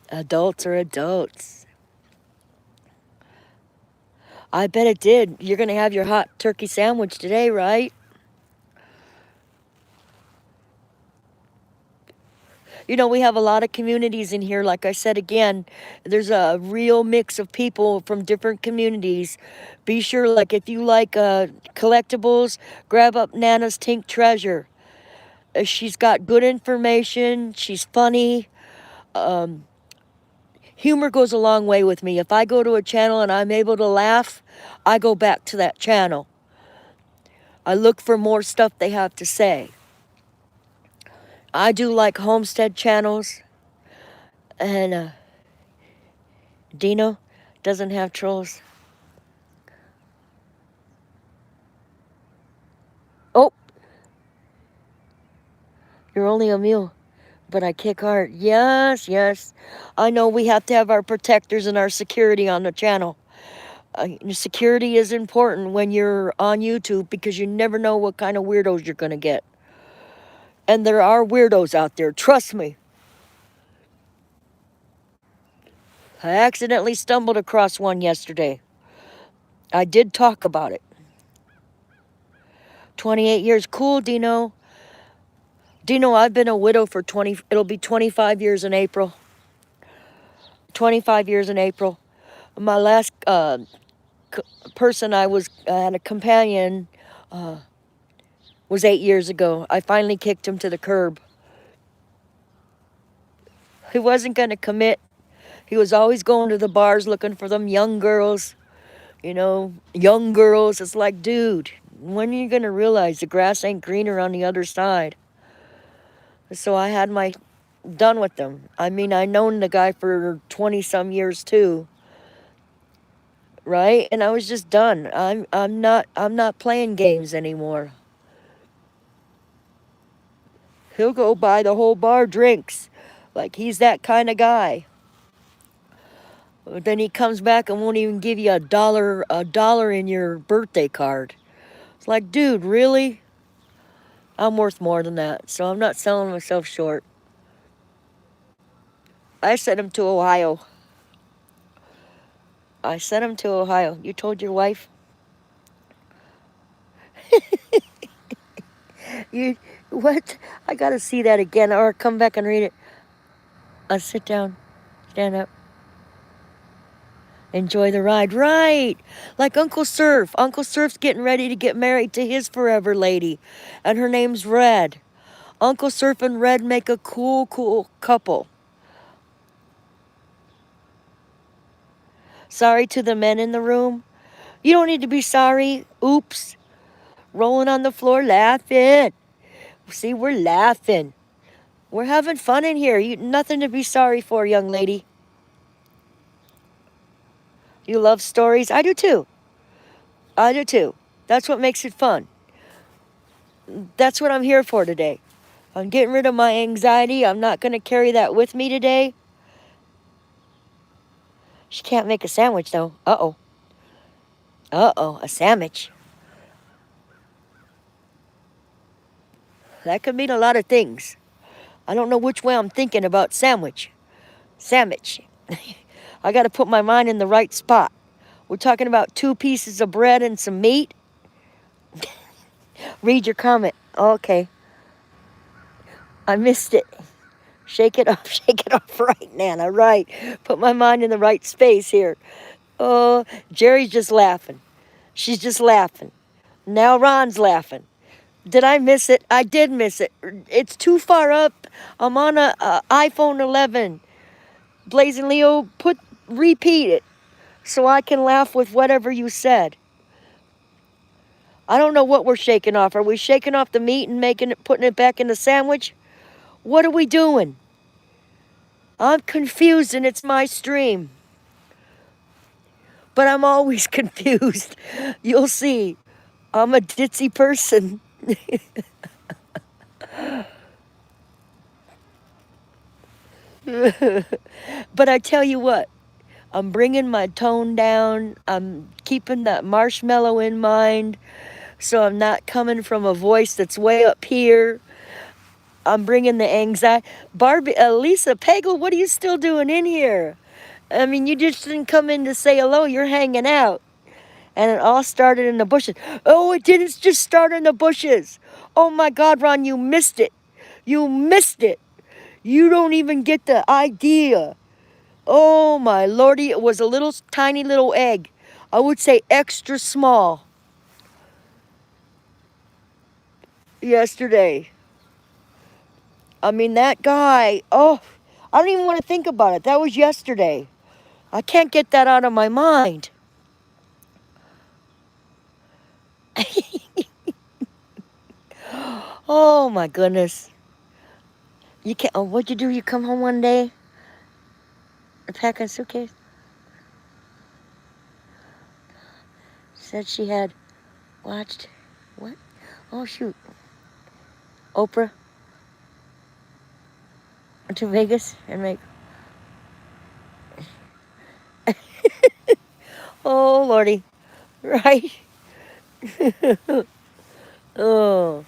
A: adults are adults. I bet it did. You're going to have your hot turkey sandwich today, right? You know, we have a lot of communities in here. Like I said again, there's a real mix of people from different communities. Be sure, like, if you like collectibles, grab up Nana's Tink Treasure. She's got good information. She's funny. Humor goes a long way with me. If I go to a channel and I'm able to laugh, I go back to that channel. I look for more stuff they have to say. I do like homestead channels. And Dino doesn't have trolls. Oh, you're only a mule, but I kick hard. Yes, yes. I know we have to have our protectors and our security on the channel. Security is important when you're on YouTube because you never know what kind of weirdos you're going to get. And there are weirdos out there, trust me. I accidentally stumbled across one yesterday. I did talk about it. 28 years. Cool, Dino. Dino, I've been a widow for it'll be 25 years in April. 25 years in April. My last person I had a companion was 8 years ago. I finally kicked him to the curb. He wasn't going to commit. He was always going to the bars looking for them young girls. You know, young girls. It's like, dude, when are you going to realize the grass ain't greener on the other side? So I had my done with them. I mean, I known the guy for 20 some years too, right? And I was just done. I'm not playing games anymore. He'll go buy the whole bar drinks. Like he's that kind of guy. But then he comes back and won't even give you a dollar in your birthday card. It's like, dude, really? I'm worth more than that, so I'm not selling myself short. I sent him to Ohio. I sent him to Ohio. You told your wife? You what? I gotta see that again, or come back and read it. Sit down, stand up, enjoy the ride. Right, like Uncle Surf. Uncle Surf's getting ready to get married to his forever lady, and her name's Red. Uncle Surf and Red make a cool couple. Sorry to the men in the room. You don't need to be sorry. Oops. Rolling on the floor laughing. See, we're laughing. We're having fun in here. Nothing to be sorry for, young lady. You love stories? I do too. I do too. That's what makes it fun. That's what I'm here for today. I'm getting rid of my anxiety. I'm not going to carry that with me today. She can't make a sandwich, though. Uh-oh. Uh-oh, a sandwich. That could mean a lot of things. I don't know which way I'm thinking about sandwich. Sandwich. I got to put my mind in the right spot. We're talking about 2 pieces of bread and some meat. Read your comment. Okay. I missed it. Shake it off. Shake it off right, Nana. Right. Put my mind in the right space here. Oh, Jerry's just laughing. She's just laughing. Now Ron's laughing. Did I miss it? I did miss it. It's too far up. I'm on a iPhone 11. Blazing Leo, repeat it so I can laugh with whatever you said. I don't know what we're shaking off. Are we shaking off the meat and putting it back in the sandwich? What are we doing? I'm confused and it's my stream. But I'm always confused. You'll see. I'm a ditzy person. But I tell you what, I'm bringing my tone down. I'm keeping that marshmallow in mind. So I'm not coming from a voice that's way up here. I'm bringing the anxiety. Lisa Pagel, what are you still doing in here? I mean, you just didn't come in to say hello. You're hanging out. And it all started in the bushes. Oh, it didn't just start in the bushes. Oh my God, Ron, you missed it. You missed it. You don't even get the idea. Oh my lordy, it was a little tiny little egg. I would say extra small. Yesterday. I mean, that guy, oh, I don't even want to think about it. That was yesterday. I can't get that out of my mind. Oh my goodness. You can't, oh, what'd you do? You come home one day? Pack a suitcase? Said she had watched, what? Oh shoot. Oprah to Vegas and make. Oh lordy. Right? Oh.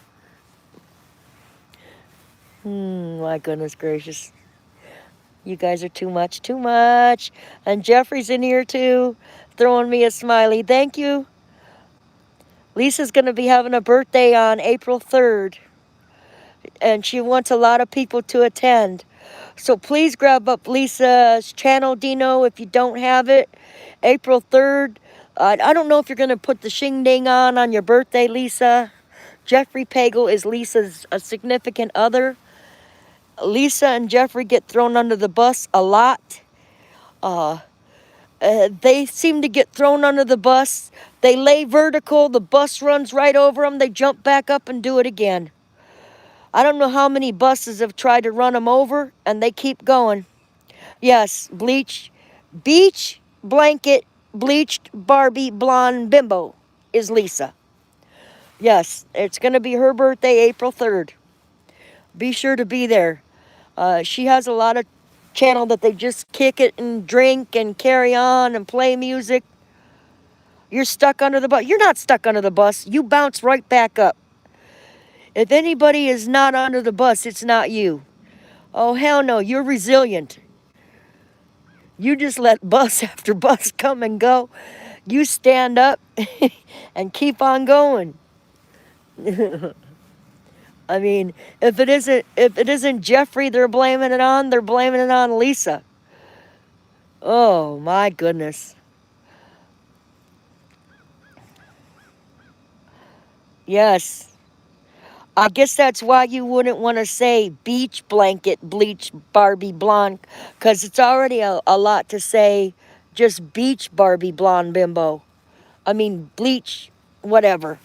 A: My goodness gracious. You guys are too much, too much. And Jeffrey's in here too, throwing me a smiley. Thank you. Lisa's going to be having a birthday on April 3rd. And she wants a lot of people to attend. So please grab up Lisa's channel, Dino, if you don't have it. April 3rd. I don't know if you're going to put the shing-ding on your birthday, Lisa. Jeffrey Pagel is Lisa's a significant other. Lisa and Jeffrey get thrown under the bus a lot. They seem to get thrown under the bus. They lay vertical. The bus runs right over them. They jump back up and do it again. I don't know how many buses have tried to run them over, and they keep going. Yes, beach blanket, bleached Barbie blonde bimbo is Lisa. Yes, it's going to be her birthday, April 3rd. Be sure to be there. She has a lot of channel that they just kick it and drink and carry on and play music. You're stuck under the bus. You're not stuck under the bus. You bounce right back up. If anybody is not under the bus, it's not you. Oh, hell no. You're resilient. You just let bus after bus come and go. You stand up and keep on going. I mean, if it isn't Jeffrey they're blaming it on Lisa. Oh my goodness. Yes. I guess that's why you wouldn't want to say beach blanket, bleach Barbie blonde, because it's already a lot to say just beach Barbie blonde bimbo. I mean, bleach, whatever.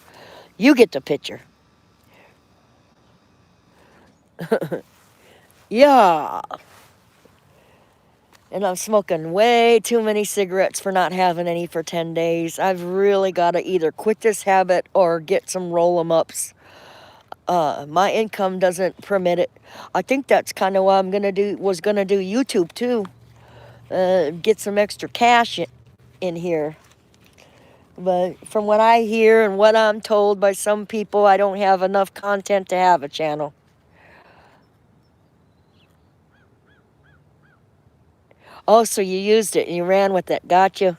A: You get the picture. Yeah. And I'm smoking way too many cigarettes for not having any for 10 days. I've really got to either quit this habit or get some roll-em-ups. My income doesn't permit it. I think that's kind of why was gonna do YouTube too. Get some extra cash in here. But from what I hear and what I'm told by some people, I don't have enough content to have a channel. Oh, so you used it and you ran with it. Gotcha.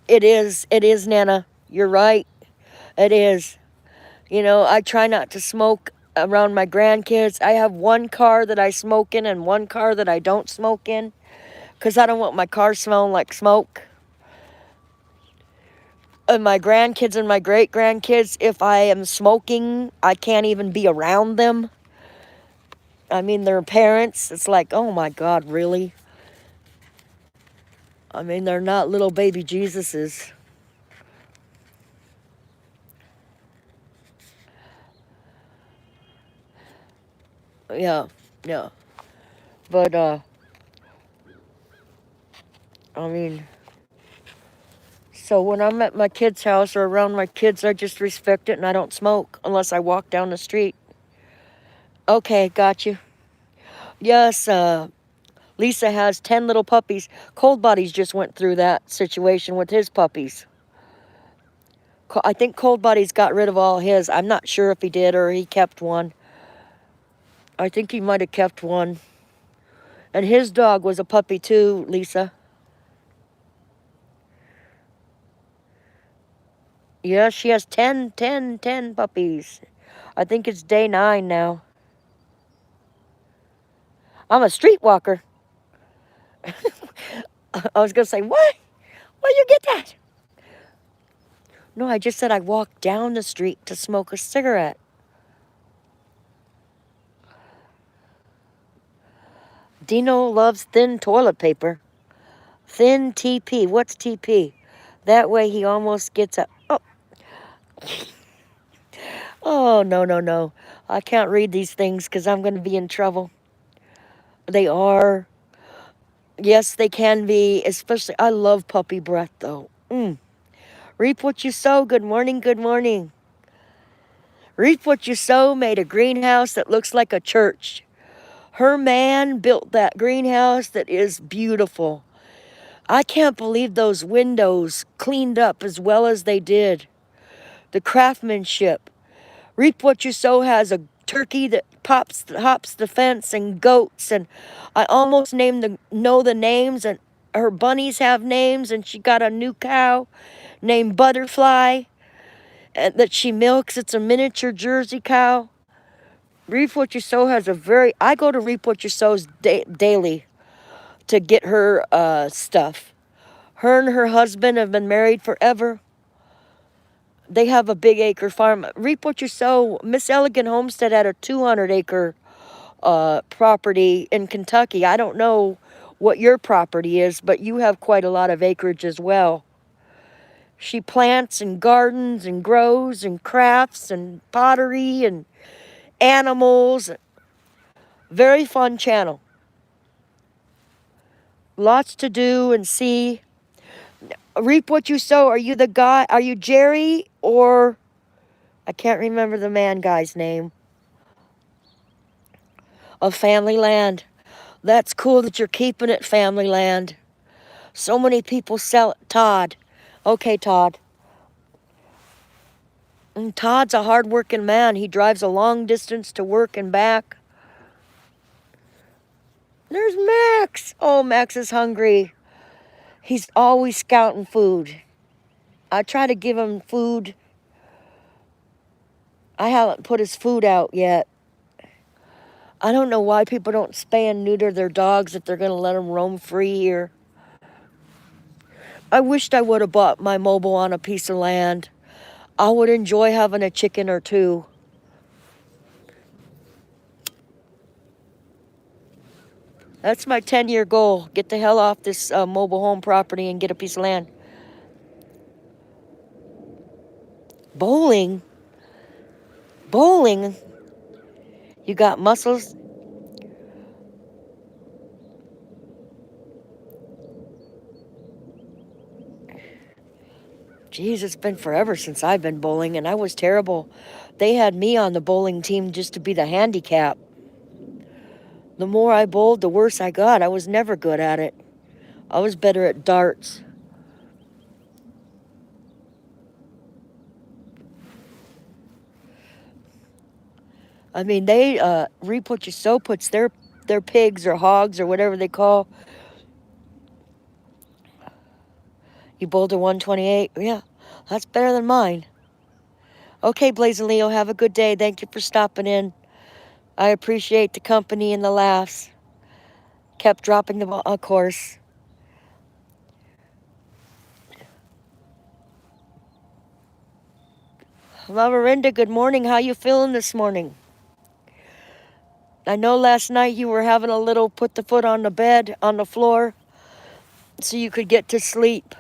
A: It is, Nana. You're right. It is. You know, I try not to smoke around my grandkids. I have one car that I smoke in and one car that I don't smoke in because I don't want my car smelling like smoke. And my grandkids and my great-grandkids, if I am smoking, I can't even be around them. I mean, their parents, it's like, oh my God, really? I mean, they're not little baby Jesuses. Yeah, yeah. But, I mean, so when I'm at my kid's house or around my kids, I just respect it and I don't smoke unless I walk down the street. Okay, got you. Yes, Lisa has 10 little puppies. Cold Bodies just went through that situation with his puppies. I think Cold Bodies got rid of all his. I'm not sure if he did or he kept one. I think he might have kept one. And his dog was a puppy too, Lisa. Yeah, she has 10 puppies. I think it's day 9 now. I'm a streetwalker. I was going to say, what? Where'd you get that? No, I just said I walked down the street to smoke a cigarette. Dino loves thin toilet paper. Thin TP. What's TP? That way he almost gets a... Oh. Oh, no. I can't read these things because I'm going to be in trouble. They are. Yes, they can be. Especially, I love puppy breath, though. Reap what you sow. Good morning, good morning. Reap what you sow made a greenhouse that looks like a church. Her man built that greenhouse that is beautiful. I can't believe those windows cleaned up as well as they did. The craftsmanship. Reap what you sow has a turkey that hops the fence and goats, and I almost know the names, and her bunnies have names, and she got a new cow named Butterfly that she milks. It's a miniature Jersey cow. Reap What You Sow has I go to Reap What You Sow's daily to get her stuff. Her and her husband have been married forever. They have a big acre farm. Reap what you sow. Miss Elegant Homestead had a 200-acre property in Kentucky. I don't know what your property is, but you have quite a lot of acreage as well. She plants and gardens and grows and crafts and pottery and animals. Very fun channel. Lots to do and see. Reap what you sow. Are you the guy? Are you Jerry or I can't remember the man guy's name? Of Family Land. That's cool that you're keeping it Family Land. So many people sell it. Todd. Okay, Todd. And Todd's a hard-working man. He drives a long distance to work and back. There's Max. Oh, Max is hungry. He's always scouting food. I try to give him food. I haven't put his food out yet. I don't know why people don't spay and neuter their dogs if they're going to let them roam free here. I wished I would have bought my mobile on a piece of land. I would enjoy having a chicken or two. That's my 10-year goal. Get the hell off this mobile home property and get a piece of land. Bowling? Bowling? You got muscles? Jeez, it's been forever since I've been bowling, and I was terrible. They had me on the bowling team just to be the handicap. The more I bowled, the worse I got. I was never good at it. I was better at darts. I mean, they Reap What You Sow puts their pigs or hogs or whatever they call. You bowled a 128? Yeah, that's better than mine. Okay, Blaze and Leo, have a good day. Thank you for stopping in. I appreciate the company and the laughs. Kept dropping the ball, of course. Laverinda, good morning. How you feeling this morning? I know last night you were having a little put the foot on the bed, on the floor, so you could get to sleep.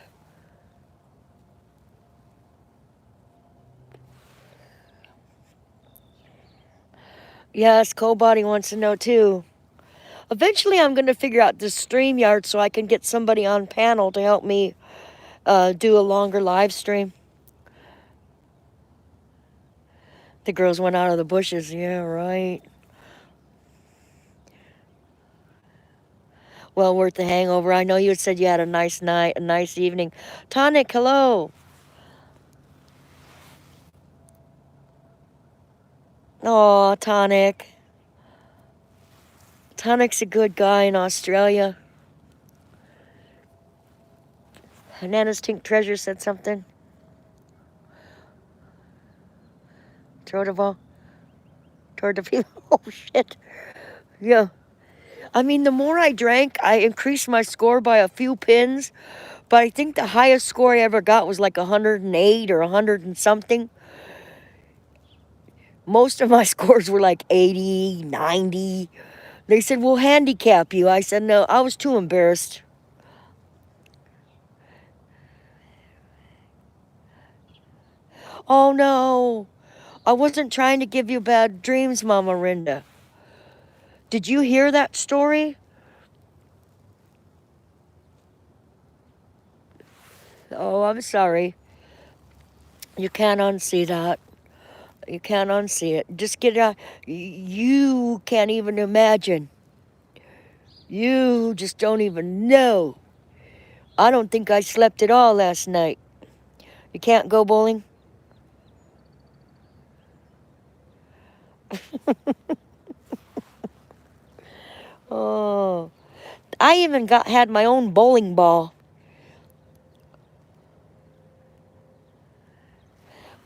A: Yes, Cobody wants to know too. Eventually I'm going to figure out this StreamYard so I can get somebody on panel to help me do a longer live stream. The girls went out of the bushes. Yeah, right. Well worth the hangover. I know you said you had a nice night, a nice evening. Tonic, hello. Oh, Tonic. Tonic's a good guy in Australia. Nana's Tink Treasure said something. Toward the people. Oh, shit. Yeah. I mean, the more I drank, I increased my score by a few pins. But I think the highest score I ever got was like 108 or 100 and something. Most of my scores were like 80, 90. They said, we'll handicap you. I said, no, I was too embarrassed. Oh, no. I wasn't trying to give you bad dreams, Mama Rinda. Did you hear that story? Oh, I'm sorry. You can't unsee that. You can't unsee it. Just get out. You can't even imagine. You just don't even know. I don't think I slept at all last night. You can't go bowling? Oh, I even had my own bowling ball.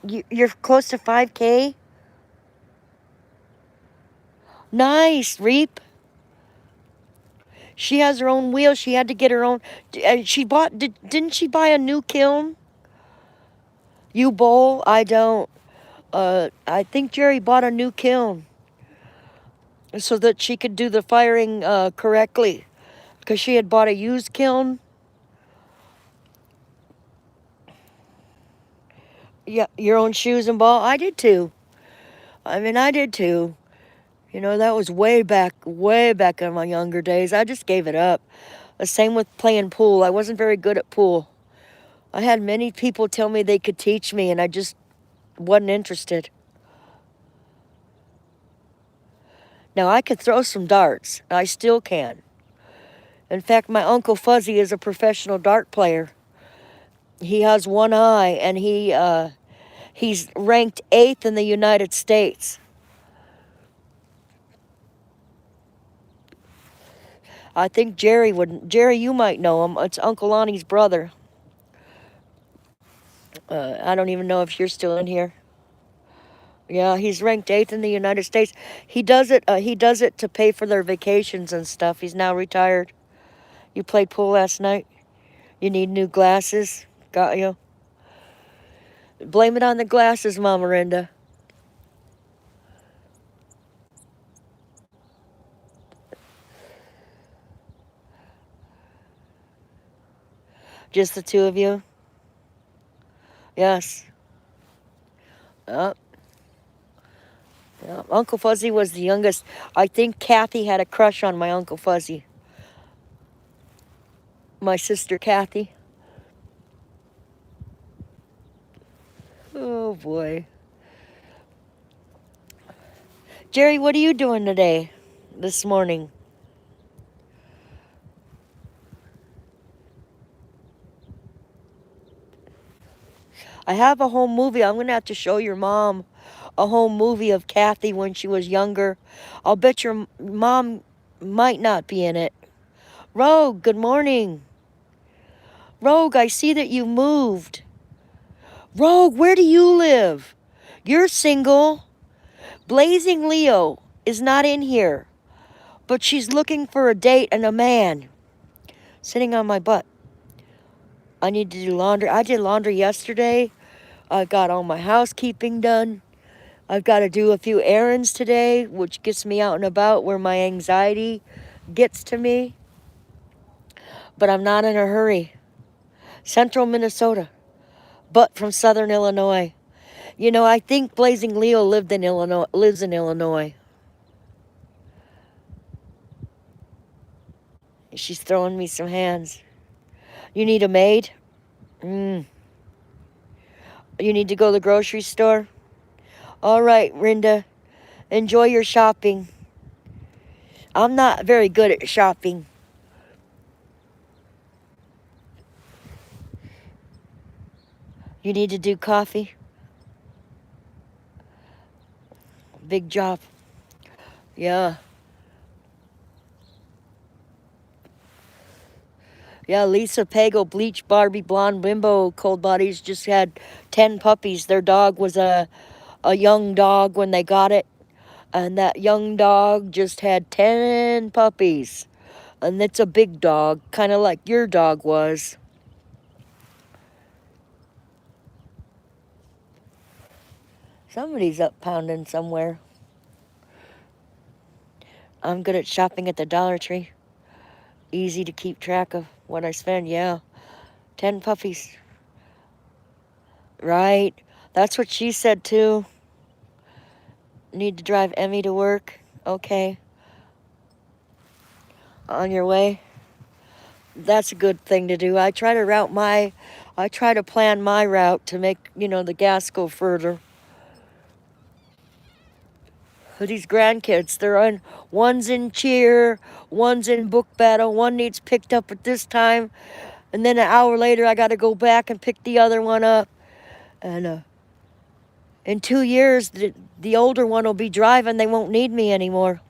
A: You're close to 5K? Nice, Reap. She has her own wheel. She had to get her own. She bought. Didn't she buy a new kiln? You bowl? I don't. I think Jerry bought a new kiln so that she could do the firing correctly. Because she had bought a used kiln. Yeah, your own shoes and ball? I did too. I mean, I did too. You know, that was way back in my younger days. I just gave it up. The same with playing pool. I wasn't very good at pool. I had many people tell me they could teach me, and I just wasn't interested. Now, I could throw some darts. I still can. In fact, my Uncle Fuzzy is a professional dart player. He has one eye, and he's ranked 8th in the United States. I think Jerry, you might know him. It's Uncle Lonnie's brother. I don't even know if you're still in here. Yeah, he's ranked 8th in the United States. He does it. He does it to pay for their vacations and stuff. He's now retired. You played pool last night. You need new glasses. Got you. Blame it on the glasses, Mama Rinda. Just the two of you? Yes. Yep. Yep. Uncle Fuzzy was the youngest. I think Kathy had a crush on my Uncle Fuzzy. My sister Kathy. Oh boy. Jerry, what are you doing today? This morning? I have a home movie. I'm going to have to show your mom a home movie of Kathy when she was younger. I'll bet your mom might not be in it. Rogue, good morning. Rogue, I see that you moved. Rogue, where do you live? You're single. Blazing Leo is not in here, but she's looking for a date and a man. Sitting on my butt. I need to do laundry. I did laundry yesterday. I got all my housekeeping done. I've got to do a few errands today, which gets me out and about where my anxiety gets to me. But I'm not in a hurry. Central Minnesota, but from Southern Illinois. You know, I think Blazing Leo lives in Illinois. She's throwing me some hands. You need a maid? You need to go to the grocery store? All right, Rinda. Enjoy your shopping. I'm not very good at shopping. You need to do coffee? Big job. Yeah. Yeah, Lisa Pago, Bleach, Barbie, Blonde, Bimbo, Cold Bodies just had 10 puppies. Their dog was a young dog when they got it. And that young dog just had 10 puppies. And it's a big dog, kind of like your dog was. Somebody's up pounding somewhere. I'm good at shopping at the Dollar Tree. Easy to keep track of what I spend, yeah. 10 puppies. Right. That's what she said too. Need to drive Emmy to work. Okay. On your way. That's a good thing to do. I try to plan my route to make, the gas go further. For these grandkids, one's in cheer, one's in book battle, one needs picked up at this time, and then an hour later I got to go back and pick the other one up. And in 2 years, the older one will be driving. They won't need me anymore.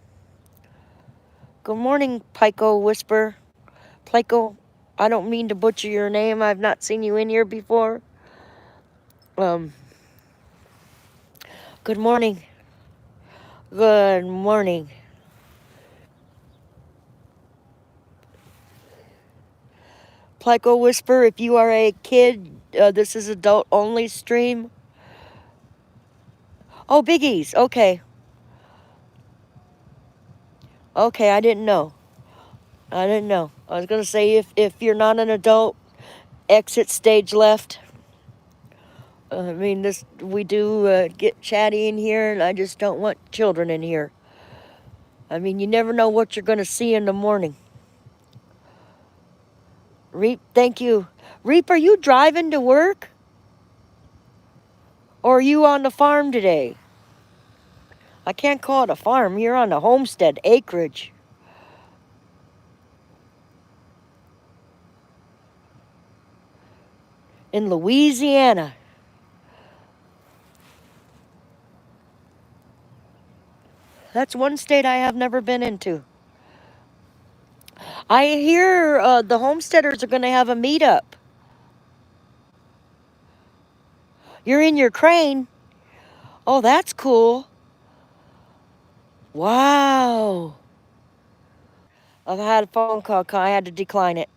A: Good morning, Pico Whisper. Pico, I don't mean to butcher your name. I've not seen you in here before. Good morning. Good morning. Pico Whisper, if you are a kid, This is adult only stream. Oh, Biggies. Okay. Okay, I didn't know. I didn't know. I was gonna say if you're not an adult, exit stage left. I mean, this we do get chatty in here, and I just don't want children in here. I mean, you never know what you're gonna see in the morning. Reap, thank you. Reap, are you driving to work? Or are you on the farm today? I can't call it a farm. You're on a homestead acreage. In Louisiana. That's one state I have never been into. I hear the homesteaders are going to have a meetup. You're in your crane. Oh, that's cool. Wow. I've had a phone call. I had to decline it.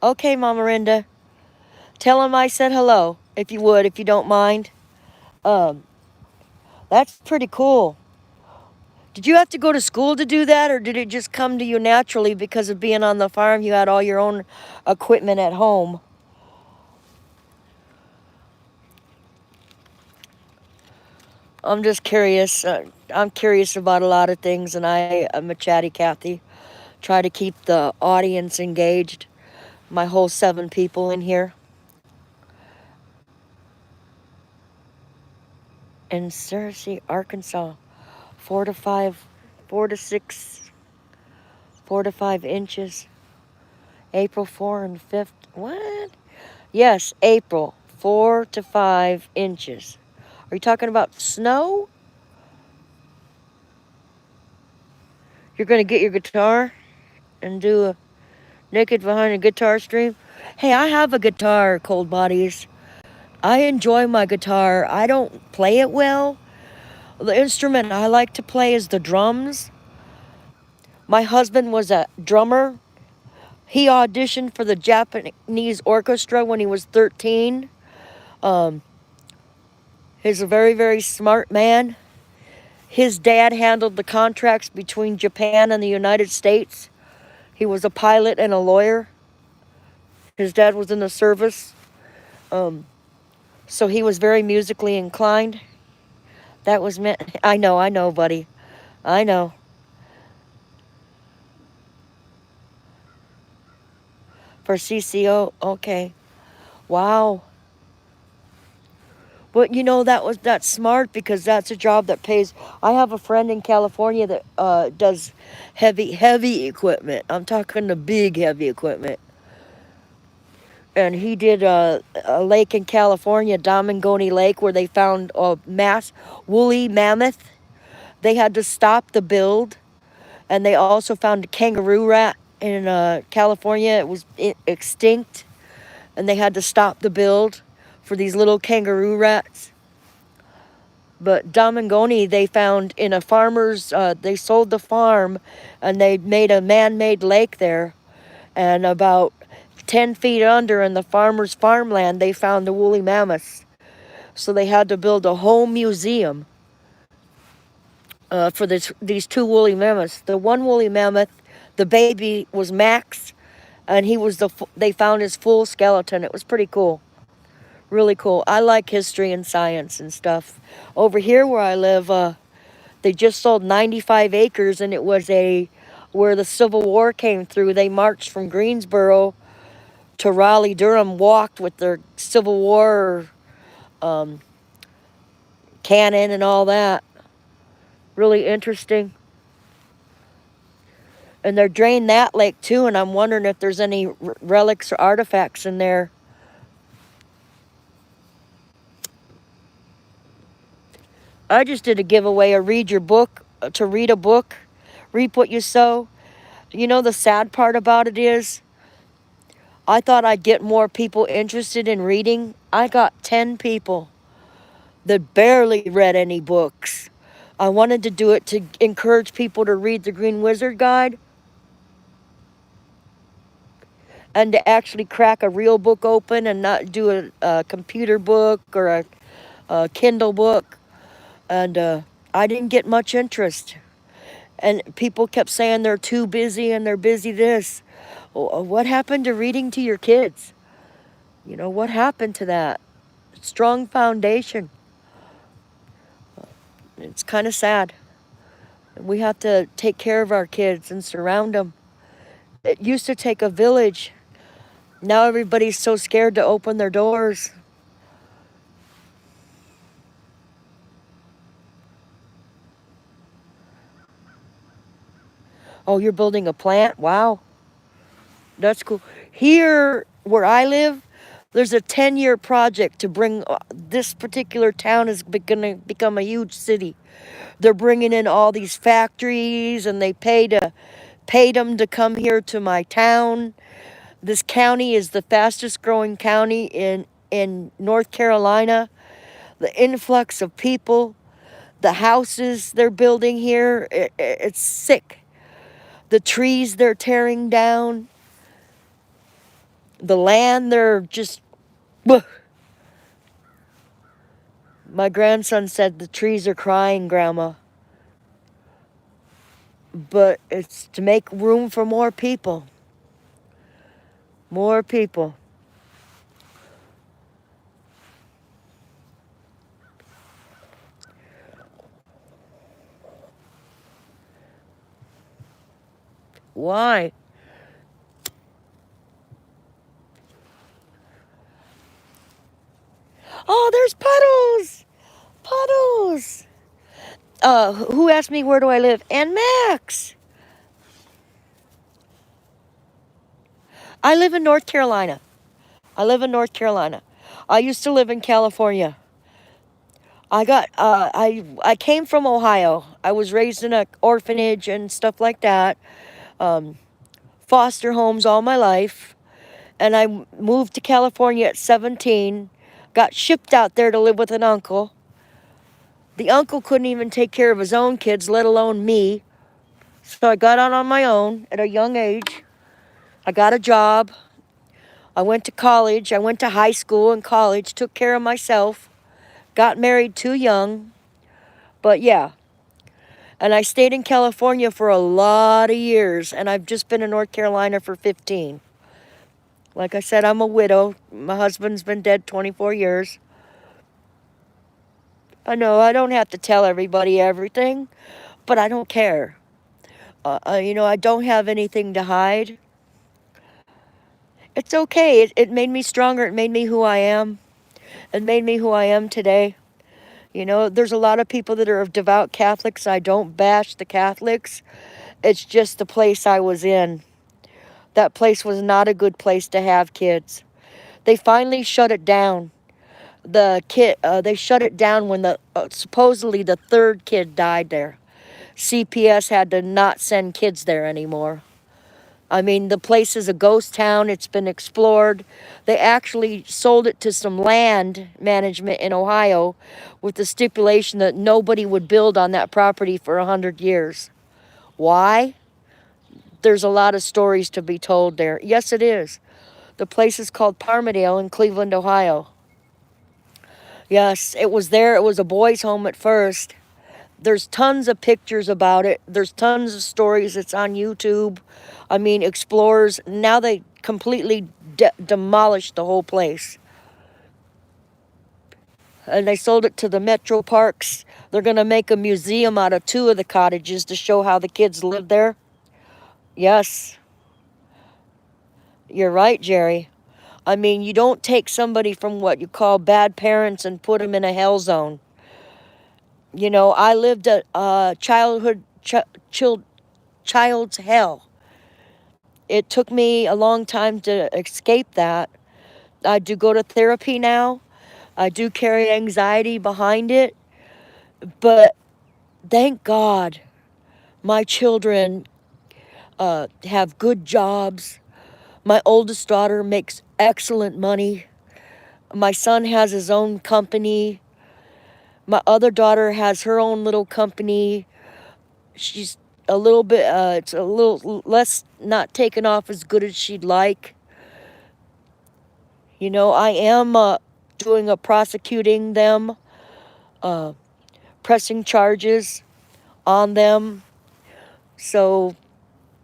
A: Okay, Mama Rinda. Tell him I said hello, if you would, if you don't mind. That's pretty cool. Did you have to go to school to do that, or did it just come to you naturally because of being on the farm? You had all your own equipment at home. I'm just curious. I'm curious about a lot of things, and I'm a chatty Cathy. Try to keep the audience engaged. My whole 7 people in here. In Searcy, Arkansas, 4 to 5, 4 to 6, 4 to 5 inches. April 4 and 5th. What? Yes, April 4 to 5 inches. Are you talking about snow? You're going to get your guitar and do a naked behind a guitar stream? Hey, I have a guitar, Cold Bodies. I enjoy my guitar. I don't play it well. The instrument I like to play is the drums. My husband was a drummer. He auditioned for the Japanese orchestra when he was 13. He's a very, very smart man. His dad handled the contracts between Japan and the United States. He was a pilot and a lawyer. His dad was in the service. So he was very musically inclined. That was meant. I know, buddy. I know. For CCO, okay. Wow. But you know, that's smart because that's a job that pays. I have a friend in California that does heavy equipment. I'm talking the big heavy equipment. And he did a lake in California, Domingoni Lake, where they found a mass woolly mammoth. They had to stop the build. And they also found a kangaroo rat in California. It was extinct. And they had to stop the build for these little kangaroo rats. But Domingoni, they found in a farmer's, they sold the farm and they made a man-made lake there. And about 10 feet under in the farmer's farmland, they found the woolly mammoths. So they had to build a whole museum for these 2 woolly mammoths. The one woolly mammoth, the baby was Max, and they found his full skeleton. It was pretty cool. Really cool. I like history and science and stuff. Over here where I live, they just sold 95 acres, and it was where the Civil War came through. They marched from Greensboro to Raleigh-Durham, walked with their Civil War cannon and all that. Really interesting. And they're drained that lake too, and I'm wondering if there's any relics or artifacts in there. I just did a giveaway, to read a book, reap what you sow. You know, the sad part about it is, I thought I'd get more people interested in reading. I got 10 people that barely read any books. I wanted to do it to encourage people to read the Green Wizard Guide. and to actually crack a real book open and not do a computer book or a Kindle book. And I didn't get much interest. And people kept saying they're too busy and they're busy this. What happened to reading to your kids? You know, what happened to that? Strong foundation. It's kind of sad. We have to take care of our kids and surround them. It used to take a village. Now everybody's so scared to open their doors. Oh, you're building a plant? Wow. That's cool. Here, where I live, there's a 10-year project to bring this particular town is going to become a huge city. They're bringing in all these factories, and they paid them to come here to my town. This county is the fastest growing county in North Carolina. The influx of people, the houses they're building here, it's sick. The trees they're tearing down, the land they're just... My grandson said the trees are crying, Grandma. But it's to make room for more people. More people. Why? Oh, there's Puddles! Puddles! Who asked me where do I live? And Max! I live in North Carolina. I used to live in California. I came from Ohio. I was raised in an orphanage and stuff like that. Foster homes all my life. And I moved to California at 17. Got shipped out there to live with an uncle. The uncle couldn't even take care of his own kids, let alone me. So I got out on my own at a young age. I got a job. I went to college. I went to high school and college, took care of myself. Got married too young. But yeah. And I stayed in California for a lot of years. And I've just been in North Carolina for 15. Like I said, I'm a widow. My husband's been dead 24 years. I know I don't have to tell everybody everything, but I don't care. I don't have anything to hide. It's okay. It made me stronger. It made me who I am. It made me who I am today. You know, there's a lot of people that are devout Catholics. I don't bash the Catholics. It's just the place I was in. That place was not a good place to have kids. They finally shut it down. They shut it down when supposedly the third kid died there. CPS had to not send kids there anymore. I mean, the place is a ghost town. It's been explored. They actually sold it to some land management in Ohio with the stipulation that nobody would build on that property for 100 years. Why? There's a lot of stories to be told there. Yes, it is. The place is called Palmdale in Cleveland, Ohio. Yes, it was there. It was a boys' home at first. There's tons of pictures about it. There's tons of stories. It's on YouTube. I mean, explorers. Now they completely demolished the whole place. And they sold it to the Metro Parks. They're going to make a museum out of 2 of the cottages to show how the kids lived there. Yes. You're right, Jerry. I mean, you don't take somebody from what you call bad parents and put them in a hell zone. You know, I lived a child's hell. It took me a long time to escape that. I do go to therapy now. I do carry anxiety behind it. But thank God my children have good jobs. My oldest daughter makes excellent money. My son has his own company. My other daughter has her own little company. She's a little bit, it's a little less not taken off as good as she'd like. You know, I am doing a prosecuting them, uh, pressing charges on them. So,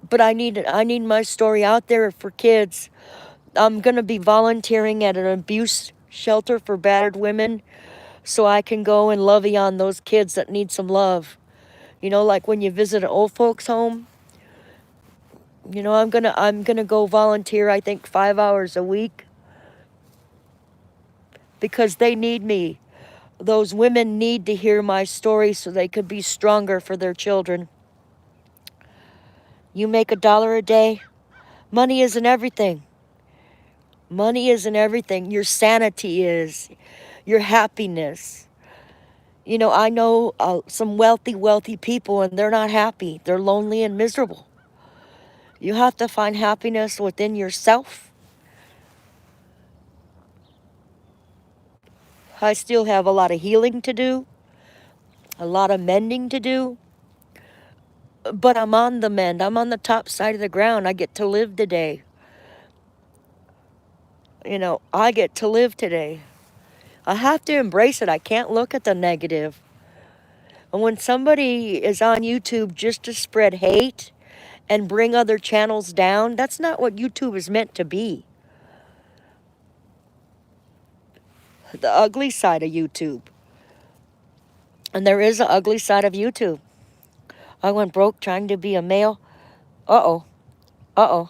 A: but I need my story out there for kids. I'm gonna be volunteering at an abuse shelter for battered women, so I can go and lovey on those kids that need some love. You know, like when you visit an old folks home. You know, I'm gonna go volunteer. I think 5 hours a week because they need me. Those women need to hear my story so they could be stronger for their children. You make $1 a day. Money isn't everything. Money isn't everything. Your sanity is, your happiness. You know, I know some wealthy people, and they're not happy. They're lonely and miserable. You have to find happiness within yourself. I still have a lot of healing to do, a lot of mending to do, but I'm on the mend. I'm on the top side of the ground. I get to live today. You know, I get to live today. I have to embrace it. I can't look at the negative. And when somebody is on YouTube just to spread hate and bring other channels down, that's not what YouTube is meant to be. The ugly side of YouTube. And there is an ugly side of YouTube. I went broke trying to be a male. Uh-oh. Uh-oh.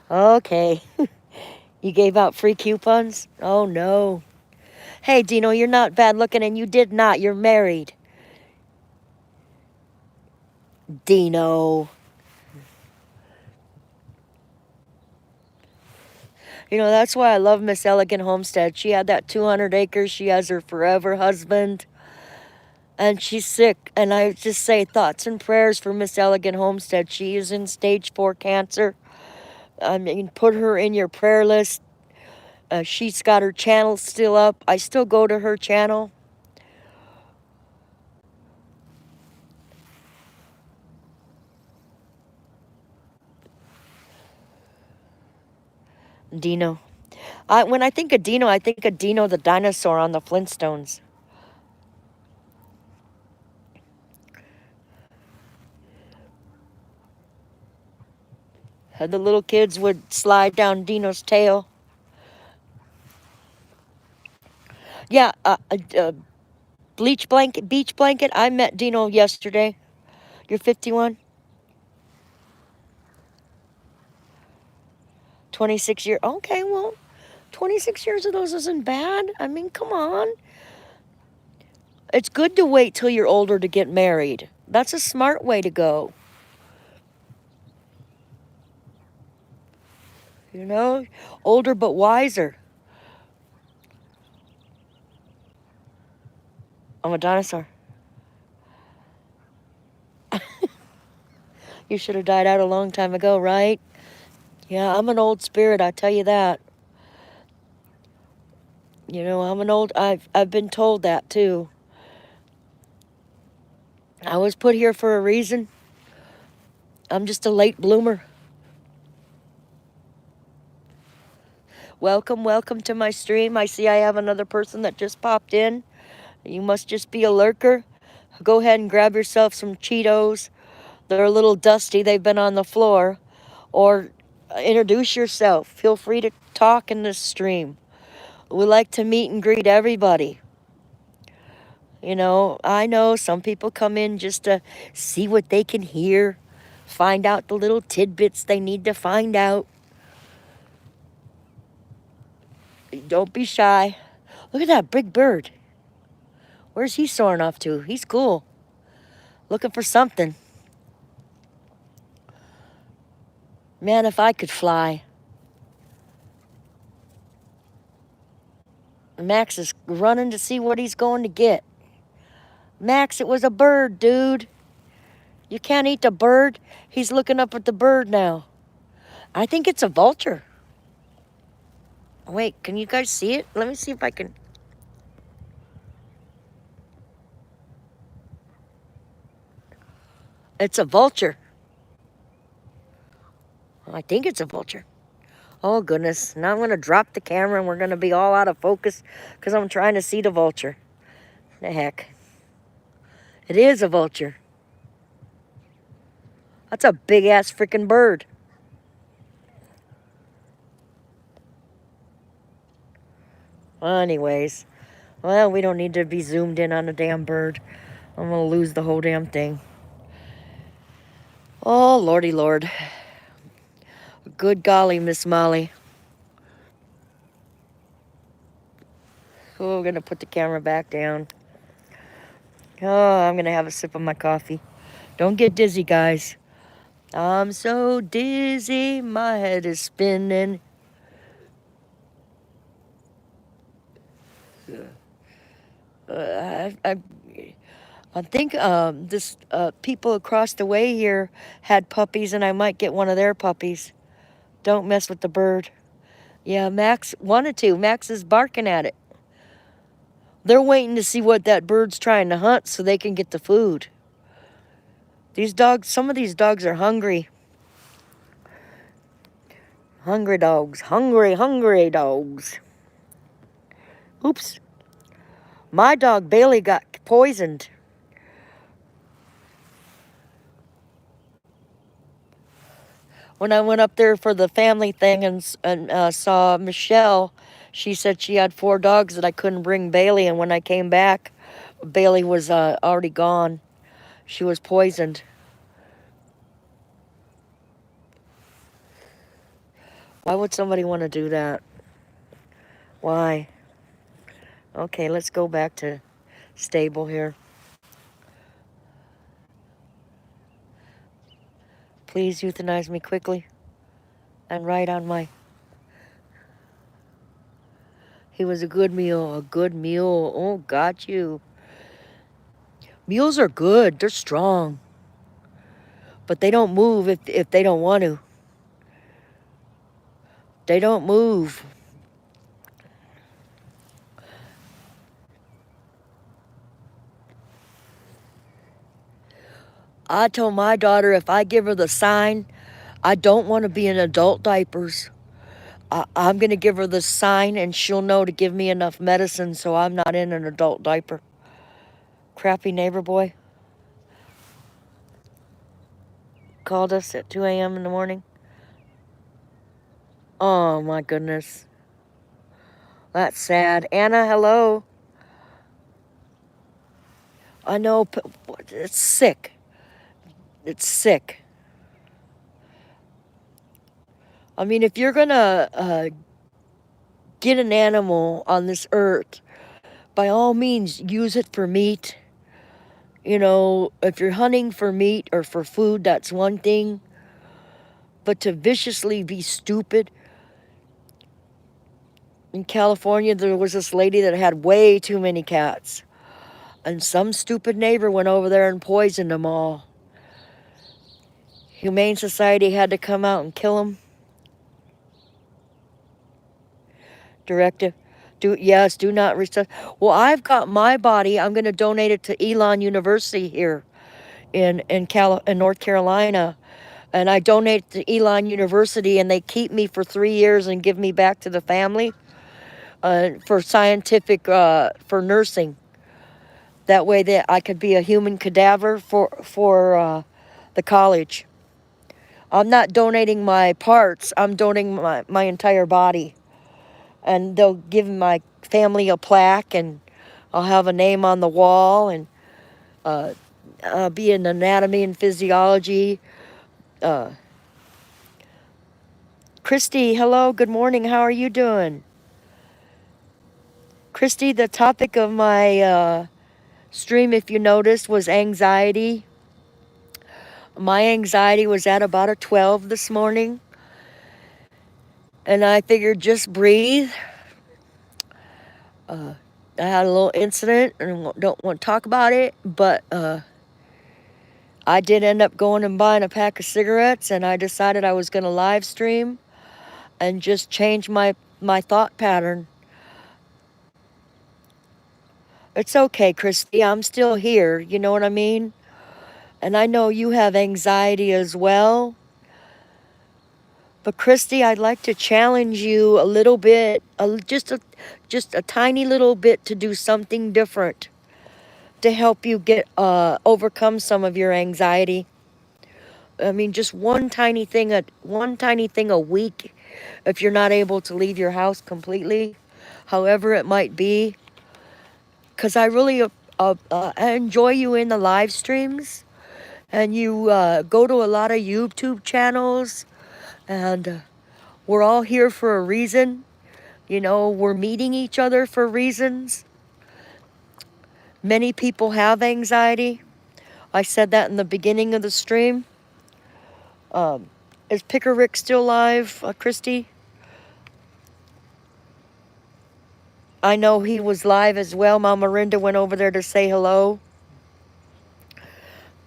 A: Okay. You gave out free coupons? Oh, no. Hey, Dino, you're not bad looking, and you did not. You're married. Dino. You know, that's why I love Miss Elegant Homestead. She had that 200 acres. She has her forever husband. And she's sick. And I just say thoughts and prayers for Miss Elegant Homestead. She is in stage 4 cancer. I mean, put her in your prayer list. She's got her channel still up. I still go to her channel. Dino. When I think of Dino, I think of Dino the dinosaur on the Flintstones. The little kids would slide down Dino's tail. Yeah, beach blanket. I met Dino yesterday. You're 51? 26 years. Okay, well, 26 years of those isn't bad. I mean, come on. It's good to wait till you're older to get married. That's a smart way to go. You know, older but wiser. I'm a dinosaur. You should have died out a long time ago, right? Yeah, I'm an old spirit, I tell you that. You know, I've been told that too. I was put here for a reason. I'm just a late bloomer. Welcome to my stream. I see I have another person that just popped in. You must just be a lurker. Go ahead and grab yourself some Cheetos. They're a little dusty. They've been on the floor. Or introduce yourself. Feel free to talk in this stream. We like to meet and greet everybody. You know, I know some people come in just to see what they can hear, find out the little tidbits they need to find out. Don't be shy. Look at that big bird. Where's he soaring off to? He's cool. Looking for something. Man, if I could fly. Max is running to see what he's going to get. Max, it was a bird, dude. You can't eat the bird. He's looking up at the bird now. I think it's a vulture. Wait, can you guys see it? Let me see if I can. It's a vulture. I think it's a vulture. Oh, goodness. Now I'm going to drop the camera and we're going to be all out of focus because I'm trying to see the vulture. The heck. It is a vulture. That's a big-ass freaking bird. Well, anyways. Well, we don't need to be zoomed in on a damn bird. I'm going to lose the whole damn thing. Oh, lordy lord. Good golly, Miss Molly. Oh, we're going to put the camera back down. Oh, I'm going to have a sip of my coffee. Don't get dizzy, guys. I'm so dizzy, my head is spinning. I think this people across the way here had puppies, and I might get one of their puppies. Don't mess with the bird. Yeah, Max wanted to. Max is barking at it. They're waiting to see what that bird's trying to hunt so they can get the food. These dogs, some of these dogs are hungry. Hungry dogs. Hungry, hungry dogs. Oops. My dog Bailey got poisoned. When I went up there for the family thing and saw Michelle, she said she had 4 dogs that I couldn't bring Bailey. And when I came back, Bailey was already gone. She was poisoned. Why would somebody want to do that? Why? Okay, let's go back to stable here. Please euthanize me quickly and write on my... He was a good mule, a good mule. Oh, got you. Mules are good. They're strong. But they don't move if they don't want to. They don't move. I told my daughter if I give her the sign, I don't want to be in adult diapers. I'm going to give her the sign and she'll know to give me enough medicine so I'm not in an adult diaper. Crappy neighbor boy called us at 2 a.m. in the morning. Oh, my goodness. That's sad. Anna, hello. I know, it's sick. It's sick. I mean, if you're going to get an animal on this earth, by all means, use it for meat. You know, if you're hunting for meat or for food, that's one thing. But to viciously be stupid. In California, there was this lady that had way too many cats. And some stupid neighbor went over there and poisoned them all. Humane Society had to come out and kill them. Directive. Yes, do not resuscitate. Well, I've got my body. I'm going to donate it to Elon University here in North Carolina. And I donate to Elon University, and they keep me for 3 years and give me back to the family for scientific, for nursing. That way that I could be a human cadaver for the college. I'm not donating my parts. I'm donating my entire body. And they'll give my family a plaque, and I'll have a name on the wall, and be in anatomy and physiology. Christy, hello, good morning. How are you doing? Christy, the topic of my stream, if you noticed, was anxiety. My anxiety was at about a 12 this morning. And I figured just breathe. I had a little incident and don't want to talk about it, but I did end up going and buying a pack of cigarettes, and I decided I was going to live stream and just change my thought pattern. It's okay, Christy. I'm still here. You know what I mean? And I know you have anxiety as well. But Christy, I'd like to challenge you a little bit, just a tiny little bit, to do something different to help you get overcome some of your anxiety. I mean, just one tiny thing a week, if you're not able to leave your house completely, however it might be. Because I really I enjoy you in the live streams, and you go to a lot of YouTube channels, and we're all here for a reason. You know, we're meeting each other for reasons. Many people have anxiety. I said that in the beginning of the stream. Is Picker Rick still live, Christy? I know he was live as well. Mama Rinda went over there to say hello.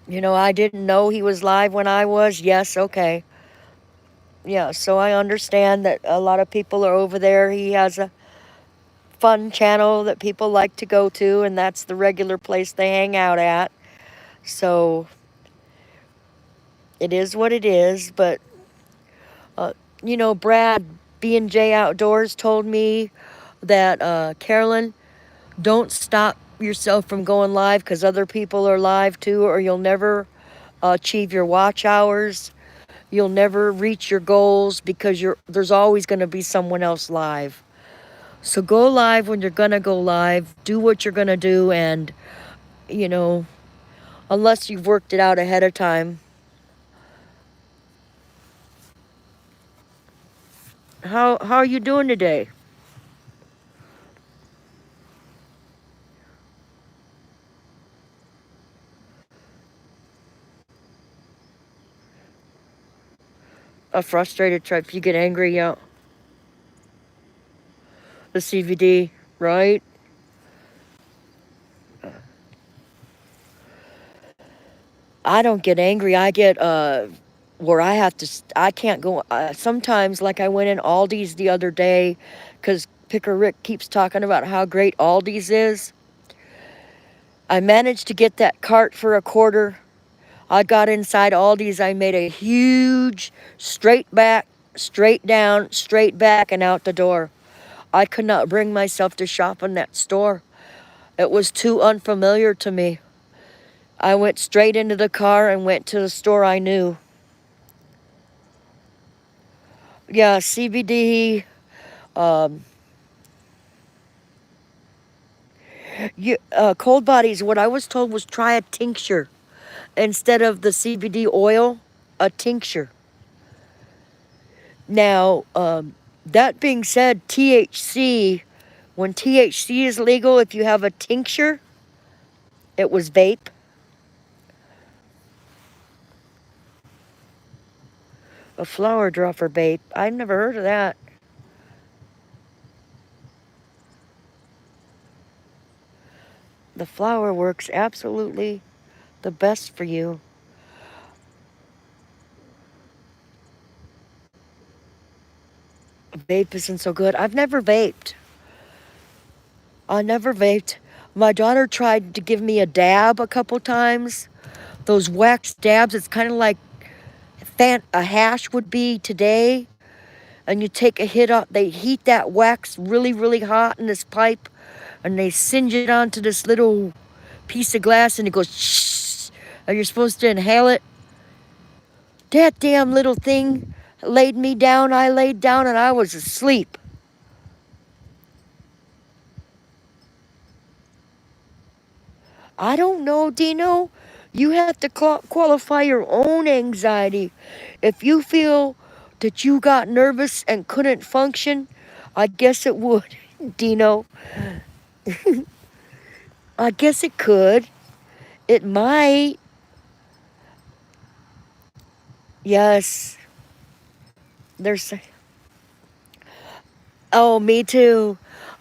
A: You know, I didn't know he was live when I was. Yes, okay. Yeah, so I understand that a lot of people are over there. He has a fun channel that people like to go to, and that's the regular place they hang out at. So it is what it is. But you know, Brad B&J Outdoors told me that Carolyn, don't stop yourself from going live, because other people are live too, or you'll never achieve your watch hours. You'll never reach your goals, because there's always going to be someone else live. So go live when you're going to go live. Do what you're going to do, and, you know, unless you've worked it out ahead of time. How are you doing today? A frustrated type. You get angry, yeah. The CBD, right? I don't get angry. I get where I can't go. Sometimes, like I went in Aldi's the other day, because Picker Rick keeps talking about how great Aldi's is. I managed to get that cart for $1. I got inside Aldi's. I made a huge straight back, straight down, straight back, and out the door. I could not bring myself to shop in that store. It was too unfamiliar to me. I went straight into the car and went to the store I knew. Yeah, CBD. Cold bodies. What I was told was try a tincture instead of the CBD oil. A tincture. Now, that being said, THC. When THC is legal, if you have a tincture, it was vape. A flower dropper vape. I've never heard of that. The flower works absolutely the best for you. Vape isn't so good. I've never vaped. I never vaped. My daughter tried to give me a dab a couple times. Those wax dabs, it's kind of like a hash would be today. And you take a hit off, they heat that wax really, really hot in this pipe, and they singe it onto this little piece of glass, and it goes shh, and you're supposed to inhale it. That damn little thing laid me down. I laid down and I was asleep. I don't know, Dino. You have to qualify your own anxiety. If you feel that you got nervous and couldn't function, I guess it would, Dino. I guess it could. It might. Yes. There's. Oh, me too.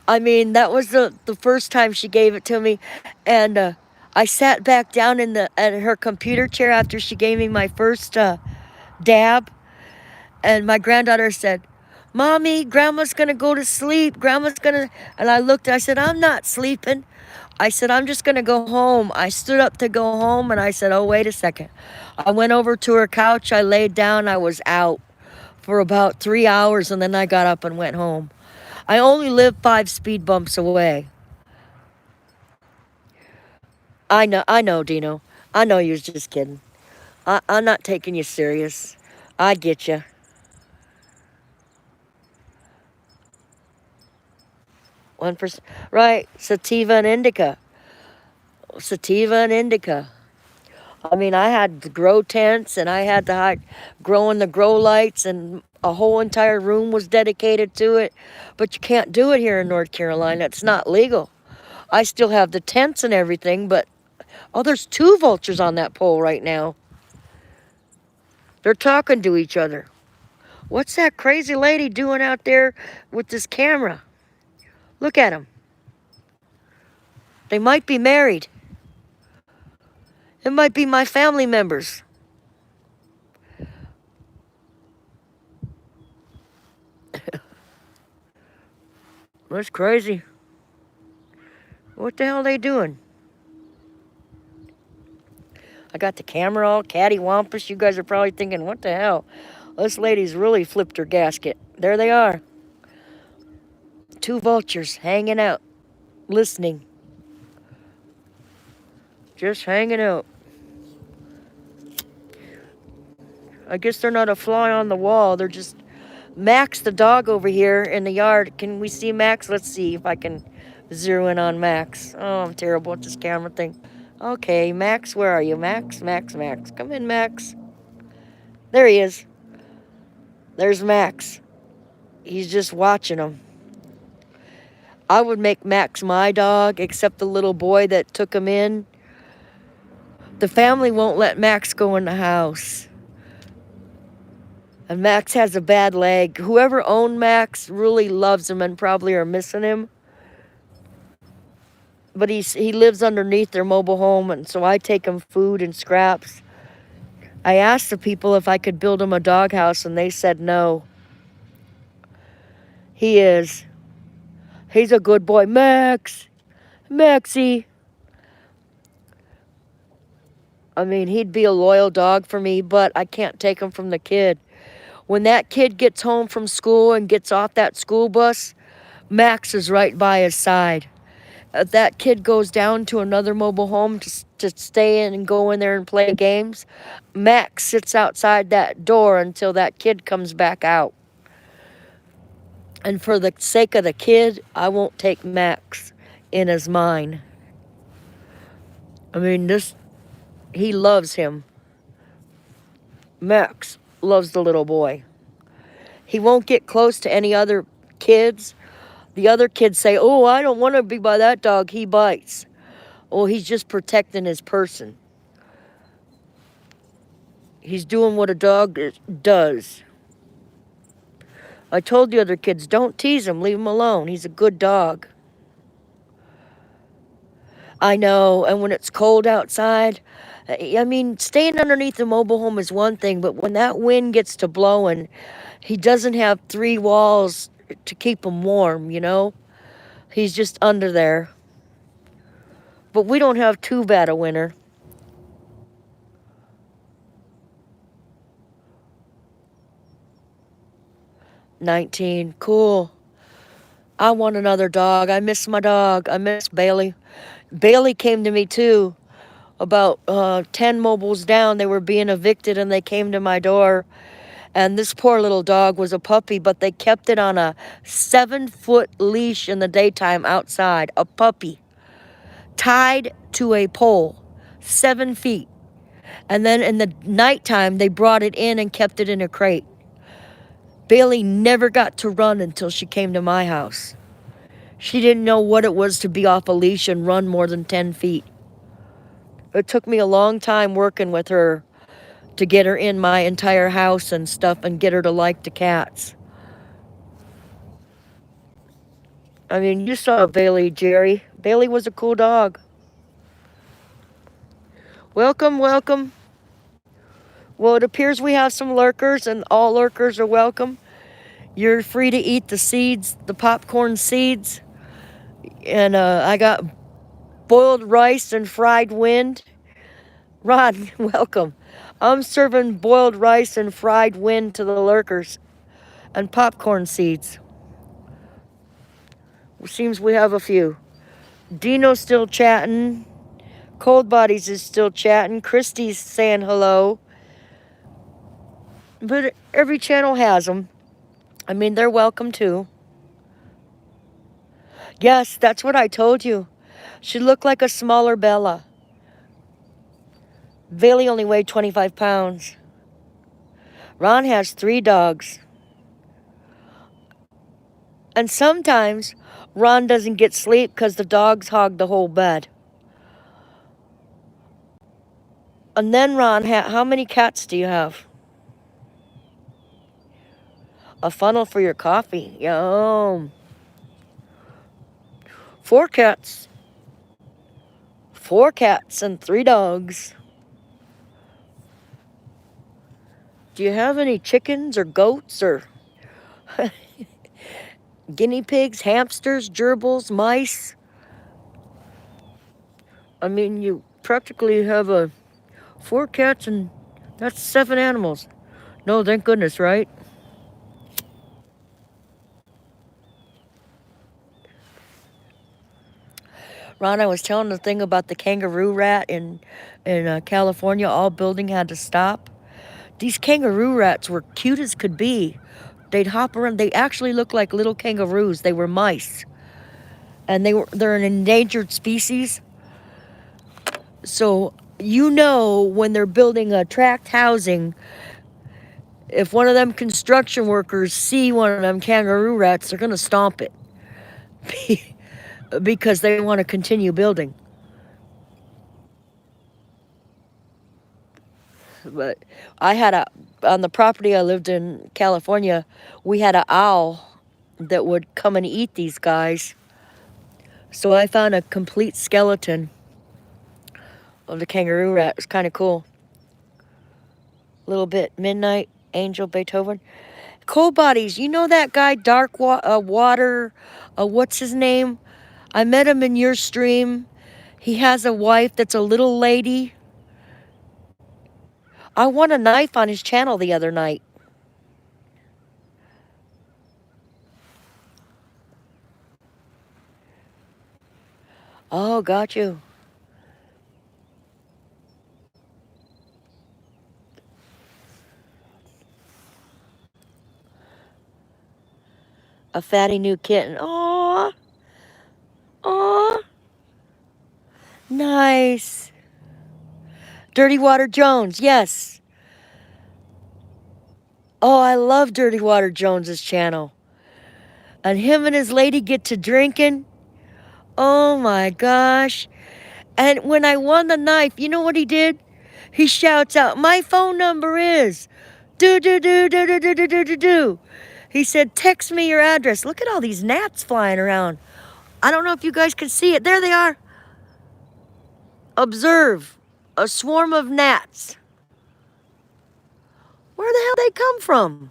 A: I mean, that was the first time she gave it to me, and I sat back down at her computer chair after she gave me my first dab, and my granddaughter said, "Mommy, Grandma's gonna go to sleep. Grandma's gonna," and I looked. I said, "I'm not sleeping." I said, "I'm just gonna go home." I stood up to go home, and I said, "Oh, wait a second." I went over to her couch. I laid down. I was out for about 3 hours, and then I got up and went home. I only live 5 speed bumps away. I know, Dino. I know you're just kidding. I'm not taking you serious. I get you. One percent, right? Sativa and indica. Sativa and indica. I mean, I had the grow tents, and I had the growing the grow lights, and a whole entire room was dedicated to it. But you can't do it here in North Carolina. It's not legal. I still have the tents and everything, but oh, there's 2 vultures on that pole right now. They're talking to each other. What's that crazy lady doing out there with this camera? Look at them. They might be married. It might be my family members. That's crazy. What the hell are they doing? I got the camera all cattywampus. You guys are probably thinking, what the hell? This lady's really flipped her gasket. There they are. 2 vultures hanging out, listening. Just hanging out. I guess they're not a fly on the wall. They're just... Max, the dog over here in the yard. Can we see Max? Let's see if I can zero in on Max. Oh, I'm terrible at this camera thing. Okay, Max, where are you? Max. Come in, Max. There he is. There's Max. He's just watching them. I would make Max my dog, except the little boy that took him in. The family won't let Max go in the house. And Max has a bad leg. Whoever owned Max really loves him and probably are missing him. But he lives underneath their mobile home, and so I take him food and scraps. I asked the people if I could build him a doghouse, and they said no. He is. He's a good boy. Max! Maxie! I mean, he'd be a loyal dog for me, but I can't take him from the kid. When that kid gets home from school and gets off that school bus, Max is right by his side. If that kid goes down to another mobile home to stay in and go in there and play games, Max sits outside that door until that kid comes back out. And for the sake of the kid, I won't take Max in as mine. I mean, he loves him. Max loves the little boy. He won't get close to any other kids. The other kids say, oh, I don't want to be by that dog. He bites. Oh, he's just protecting his person. He's doing what a dog does. I told the other kids, don't tease him. Leave him alone. He's a good dog. I know. And when it's cold outside, I mean, staying underneath the mobile home is one thing, but when that wind gets to blowing, he doesn't have 3 walls to keep him warm, you know? He's just under there. But we don't have too bad a winter. $19. Cool. I want another dog. I miss my dog. I miss Bailey. Bailey came to me too. About 10 mobiles down, they were being evicted and they came to my door. And this poor little dog was a puppy, but they kept it on a 7-foot leash in the daytime outside. A puppy. Tied to a pole. 7 feet. And then in the nighttime, they brought it in and kept it in a crate. Bailey never got to run until she came to my house. She didn't know what it was to be off a leash and run more than 10 feet. It took me a long time working with her to get her in my entire house and stuff and get her to like the cats. I mean, you saw Bailey, Jerry. Bailey was a cool dog. Welcome, welcome. Well, it appears we have some lurkers, and all lurkers are welcome. You're free to eat the seeds, the popcorn seeds. And I got boiled rice and fried wind. Ron, welcome. I'm serving boiled rice and fried wind to the lurkers. and popcorn seeds. Seems we have a few. Dino's still chatting. Cold Bodies is still chatting. Christy's saying hello. But every channel has them. I mean, they're welcome too. Yes, that's what I told you. She looked like a smaller Bella. Bailey only weighed 25 pounds. Ron has 3 dogs. And sometimes Ron doesn't get sleep because the dogs hog the whole bed. And then Ron, how many cats do you have? A funnel for your coffee. Yum. 4 cats. 4 cats and 3 dogs. Do you have any chickens or goats or guinea pigs, hamsters, gerbils, mice? I mean, you practically have 4 cats and that's 7 animals. No, thank goodness, right? Ron, I was telling the thing about the kangaroo rat in California. All building had to stop. These kangaroo rats were cute as could be. They'd hop around. They actually looked like little kangaroos. They were mice. And they're an endangered species. So you know when they're building a tract housing, if one of them construction workers see one of them kangaroo rats, they're going to stomp it. Because they want to continue building. But I had on the property I lived in California, we had an owl that would come and eat these guys. So I found a complete skeleton of the kangaroo rat. It was kind of cool. A little bit. Midnight, Angel, Beethoven. Cold Bodies, you know that guy, Dark Water, what's his name? I met him in your stream. He has a wife that's a little lady. I won a knife on his channel the other night. Oh, got you. A fatty new kitten. Aww. Aww. Nice. Dirty Water Jones, yes. Oh, I love Dirty Water Jones's channel. And him and his lady get to drinking. Oh my gosh. And when I won the knife, you know what he did? He shouts out, my phone number is do do do do do do do do do do. He said, text me your address. Look at all these gnats flying around. I don't know if you guys can see it. There they are. Observe a swarm of gnats. Where the hell they come from?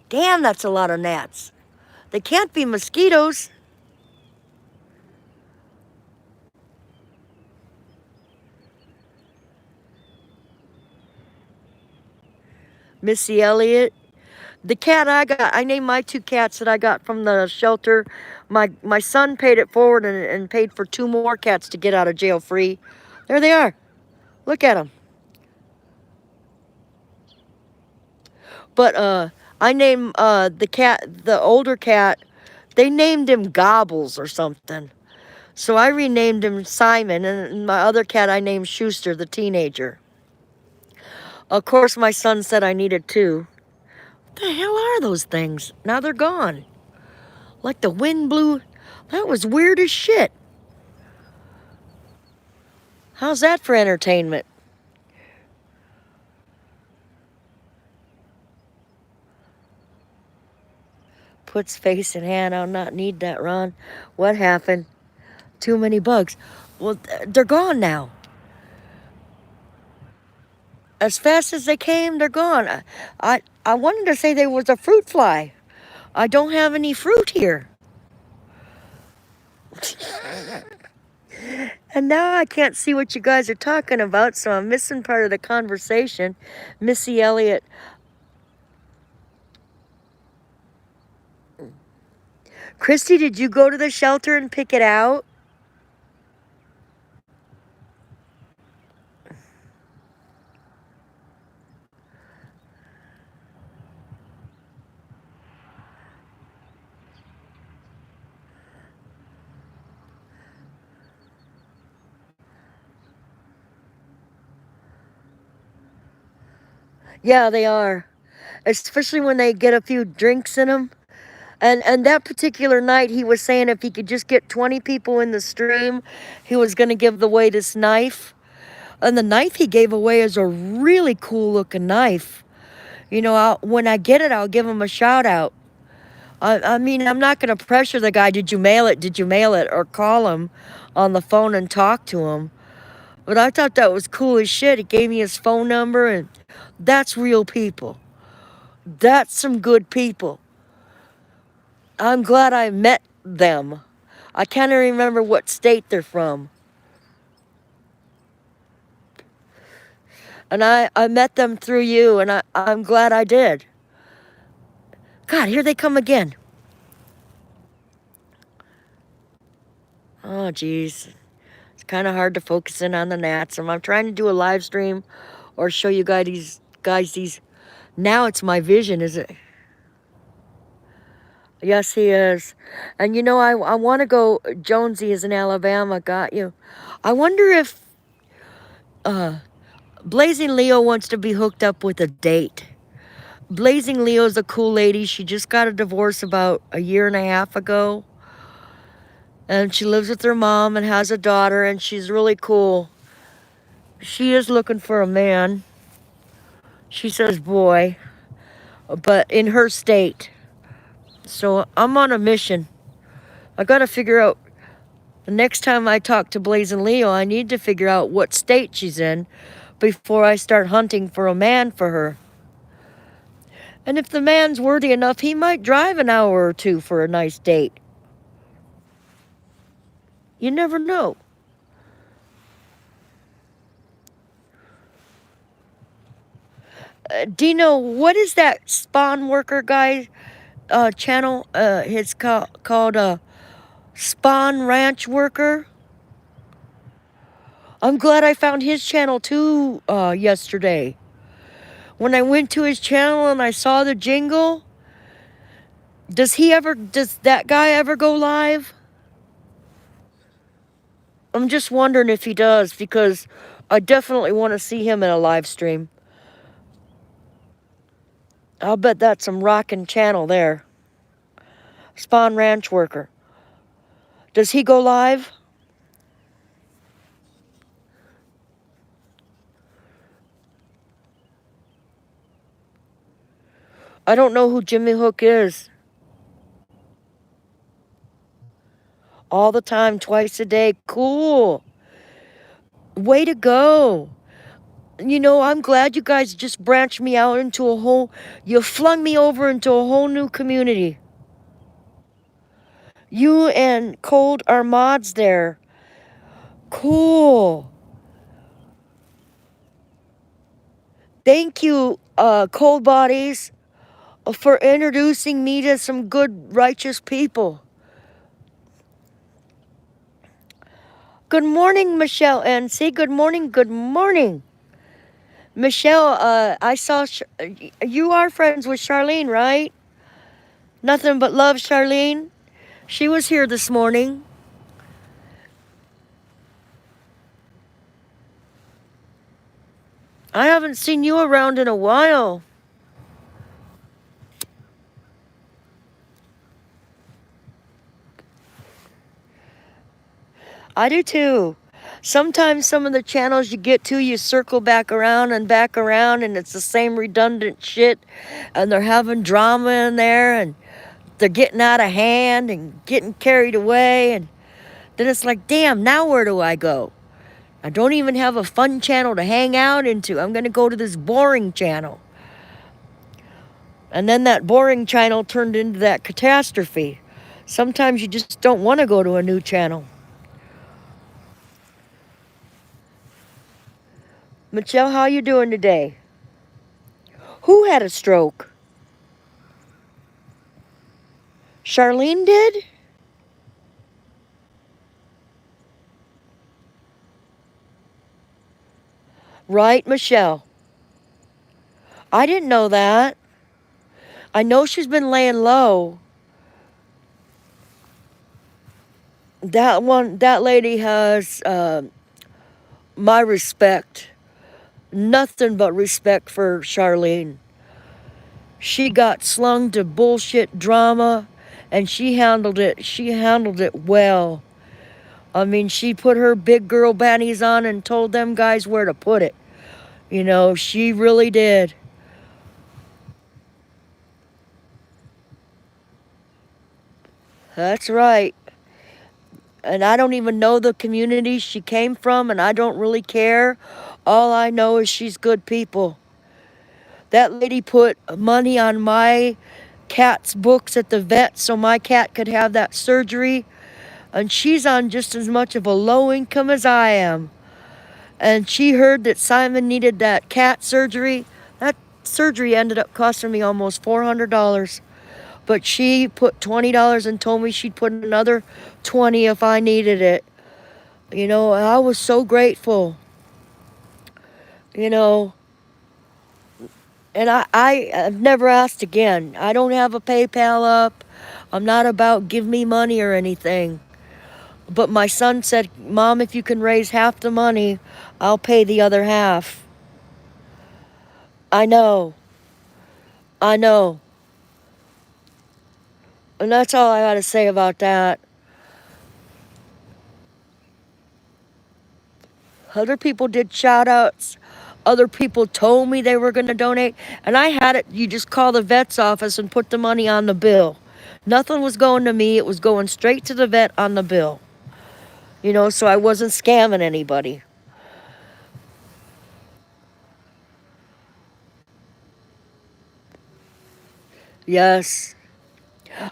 A: Damn, that's a lot of gnats. They can't be mosquitoes. Missy Elliott. The cat I named my 2 cats that I got from the shelter. My son paid it forward and paid for 2 more cats to get out of jail free. There they are. Look at them. But I named the older cat, they named him Gobbles or something. So I renamed him Simon, and my other cat I named Schuster, the teenager. Of course, my son said I needed 2. What the hell are those things? Now they're gone. Like the wind blew. That was weird as shit. How's that for entertainment? Puts face in hand. I'll not need that, Ron. What happened? Too many bugs. Well, they're gone now. As fast as they came, they're gone. I wanted to say there was a fruit fly. I don't have any fruit here. And now I can't see what you guys are talking about, so I'm missing part of the conversation. Missy Elliott. Christy, did you go to the shelter and pick it out? Yeah, they are. Especially when they get a few drinks in them. And that particular night, he was saying if he could just get 20 people in the stream, he was going to give away this knife. And the knife he gave away is a really cool looking knife. You know, when I get it, I'll give him a shout out. I mean, I'm not going to pressure the guy, did you mail it? Did you mail it? Or call him on the phone and talk to him. But I thought that was cool as shit. He gave me his phone number, and that's real people. That's some good people. I'm glad I met them. I can't even remember what state they're from. And I met them through you, and I'm glad I did. God, here they come again. Oh, geez. It's kind of hard to focus in on the gnats. I'm trying to do a live stream or show you guys these. Now it's my vision, is it? Yes, he is. And you know, I want to go. Jonesy is in Alabama. Got you. I wonder if Blazing Leo wants to be hooked up with a date. Blazing Leo's a cool lady. She just got a divorce about a year and a half ago. And she lives with her mom and has a daughter, and she's really cool. She is looking for a man. She says boy, but in her state. So I'm on a mission. I got to figure out, the next time I talk to Blazing Leo, I need to figure out what state she's in before I start hunting for a man for her. And if the man's worthy enough, he might drive an hour or two for a nice date. You never know. Dino, what is that Spawn Worker guy channel? It's called Spawn Ranch Worker. I'm glad I found his channel too yesterday. When I went to his channel and I saw the jingle, does that guy ever go live? I'm just wondering if he does, because I definitely want to see him in a live stream. I'll bet that's some rockin' channel there. Spawn Ranch Worker. Does he go live? I don't know who Jimmy Hook is. All the time, twice a day. Cool. Way to go. You know, I'm glad you guys just branched me out into you flung me over into a whole new community. You and Cold are mods there. Cool. Thank you, Cold Bodies, for introducing me to some good, righteous people. Good morning, Michelle NC. Good morning, good morning. Michelle, I saw you are friends with Charlene, right? Nothing but love, Charlene. She was here this morning. I haven't seen you around in a while. I do too. Sometimes some of the channels you get to, you circle back around, and it's the same redundant shit, and they're having drama in there, and they're getting out of hand and getting carried away, and then it's like, damn, now where do I go? I don't even have a fun channel to hang out into. I'm going to go to this boring channel. And then that boring channel turned into that catastrophe. Sometimes you just don't want to go to a new channel. Michelle, how you doing today? Who had a stroke? Charlene did? Right, Michelle. I didn't know that. I know she's been laying low. That lady has my respect. Nothing but respect for Charlene. She got slung to bullshit drama and she handled it. She handled it well. I mean, she put her big girl panties on and told them guys where to put it. You know, she really did. That's right. And I don't even know the community she came from, and I don't really care. All I know is she's good people. That lady put money on my cat's books at the vet so my cat could have that surgery. And she's on just as much of a low income as I am. And she heard that Simon needed that cat surgery. That surgery ended up costing me almost $400. But she put $20 and told me she'd put another 20 if I needed it. You know, I was so grateful. You know, and I've never asked again. I don't have a PayPal up. I'm not about give me money or anything. But my son said, Mom, if you can raise half the money, I'll pay the other half. I know. I know. And that's all I gotta say about that. Other people did shout outs. Other people told me they were gonna donate. And I had it, you just call the vet's office and put the money on the bill. Nothing was going to me, it was going straight to the vet on the bill. You know, so I wasn't scamming anybody. Yes.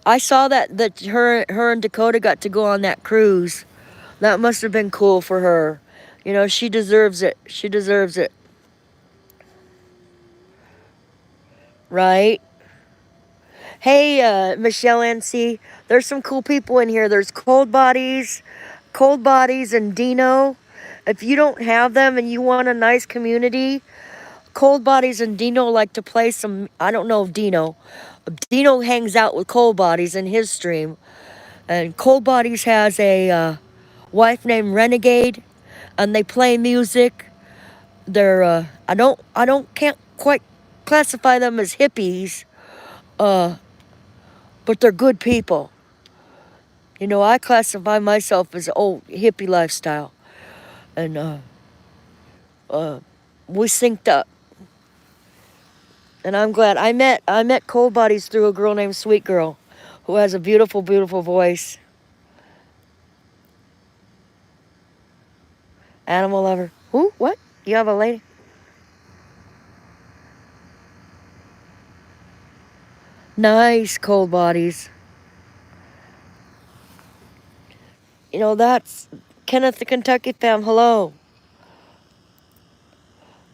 A: I saw that her and Dakota got to go on that cruise. That must have been cool for her. You know, she deserves it. She deserves it. Right? Hey, Michelle NC, there's some cool people in here. There's Cold Bodies and Dino. If you don't have them and you want a nice community, Cold Bodies and Dino like to play some, I don't know if Dino hangs out with Cold Bodies in his stream. And Cold Bodies has a wife named Renegade, and they play music. They're can't quite classify them as hippies, but they're good people. You know, I classify myself as old hippie lifestyle, and we synced up. And I'm glad I met Cold Bodies through a girl named Sweet Girl, who has a beautiful, beautiful voice. Animal lover. Who? What? You have a lady? Nice, Cold Bodies. You know, that's Kenneth the Kentucky fam. Hello.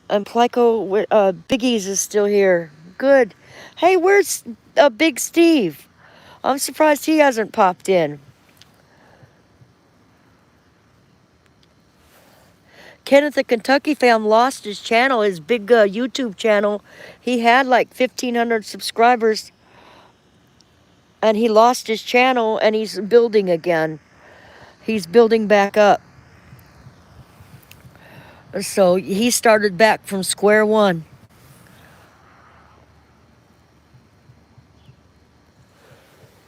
A: And Plyco, Biggies is still here. Good. Hey, where's Big Steve? I'm surprised he hasn't popped in. Kenneth the Kentucky fam lost his channel, his big YouTube channel. He had like 1,500 subscribers. And he lost his channel and he's building again. He's building back up. So he started back from square one.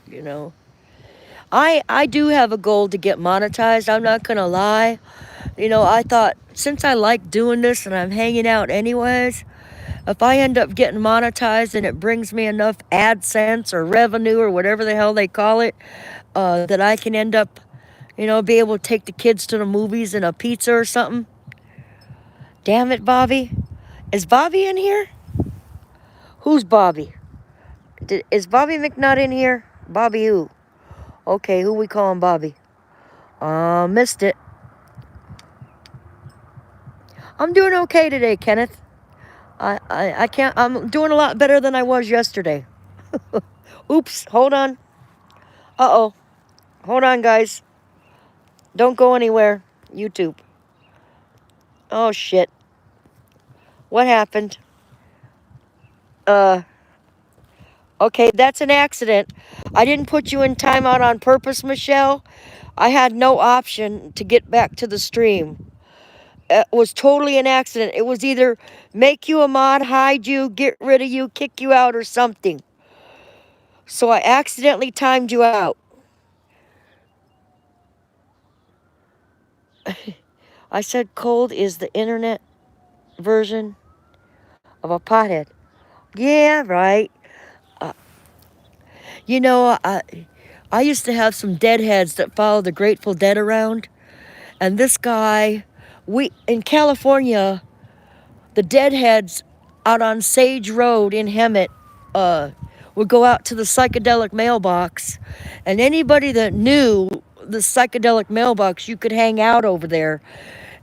A: You know, I do have a goal to get monetized. I'm not gonna lie. You know, I thought since I like doing this and I'm hanging out anyways, if I end up getting monetized and it brings me enough AdSense or revenue or whatever the hell they call it, that I can end up, you know, be able to take the kids to the movies and a pizza or something. Damn it, Bobby. Is Bobby in here? Who's Bobby? Is Bobby McNutt in here? Bobby who? Okay, who we calling Bobby? Missed it. I'm doing okay today, Kenneth. I can't, I'm doing a lot better than I was yesterday. Oops, hold on. Uh-oh. Hold on, guys. Don't go anywhere. YouTube. Oh, shit. What happened? Okay, that's an accident. I didn't put you in timeout on purpose, Michelle. I had no option to get back to the stream. It was totally an accident. It was either make you a mod, hide you, get rid of you, kick you out, or something. So I accidentally timed you out. I said cold is the internet version of a pothead. Yeah, right. You know, I used to have some deadheads that followed the Grateful Dead around. And this guy, in California, the deadheads out on Sage Road in Hemet would go out to the psychedelic mailbox. And anybody that knew the psychedelic mailbox, you could hang out over there.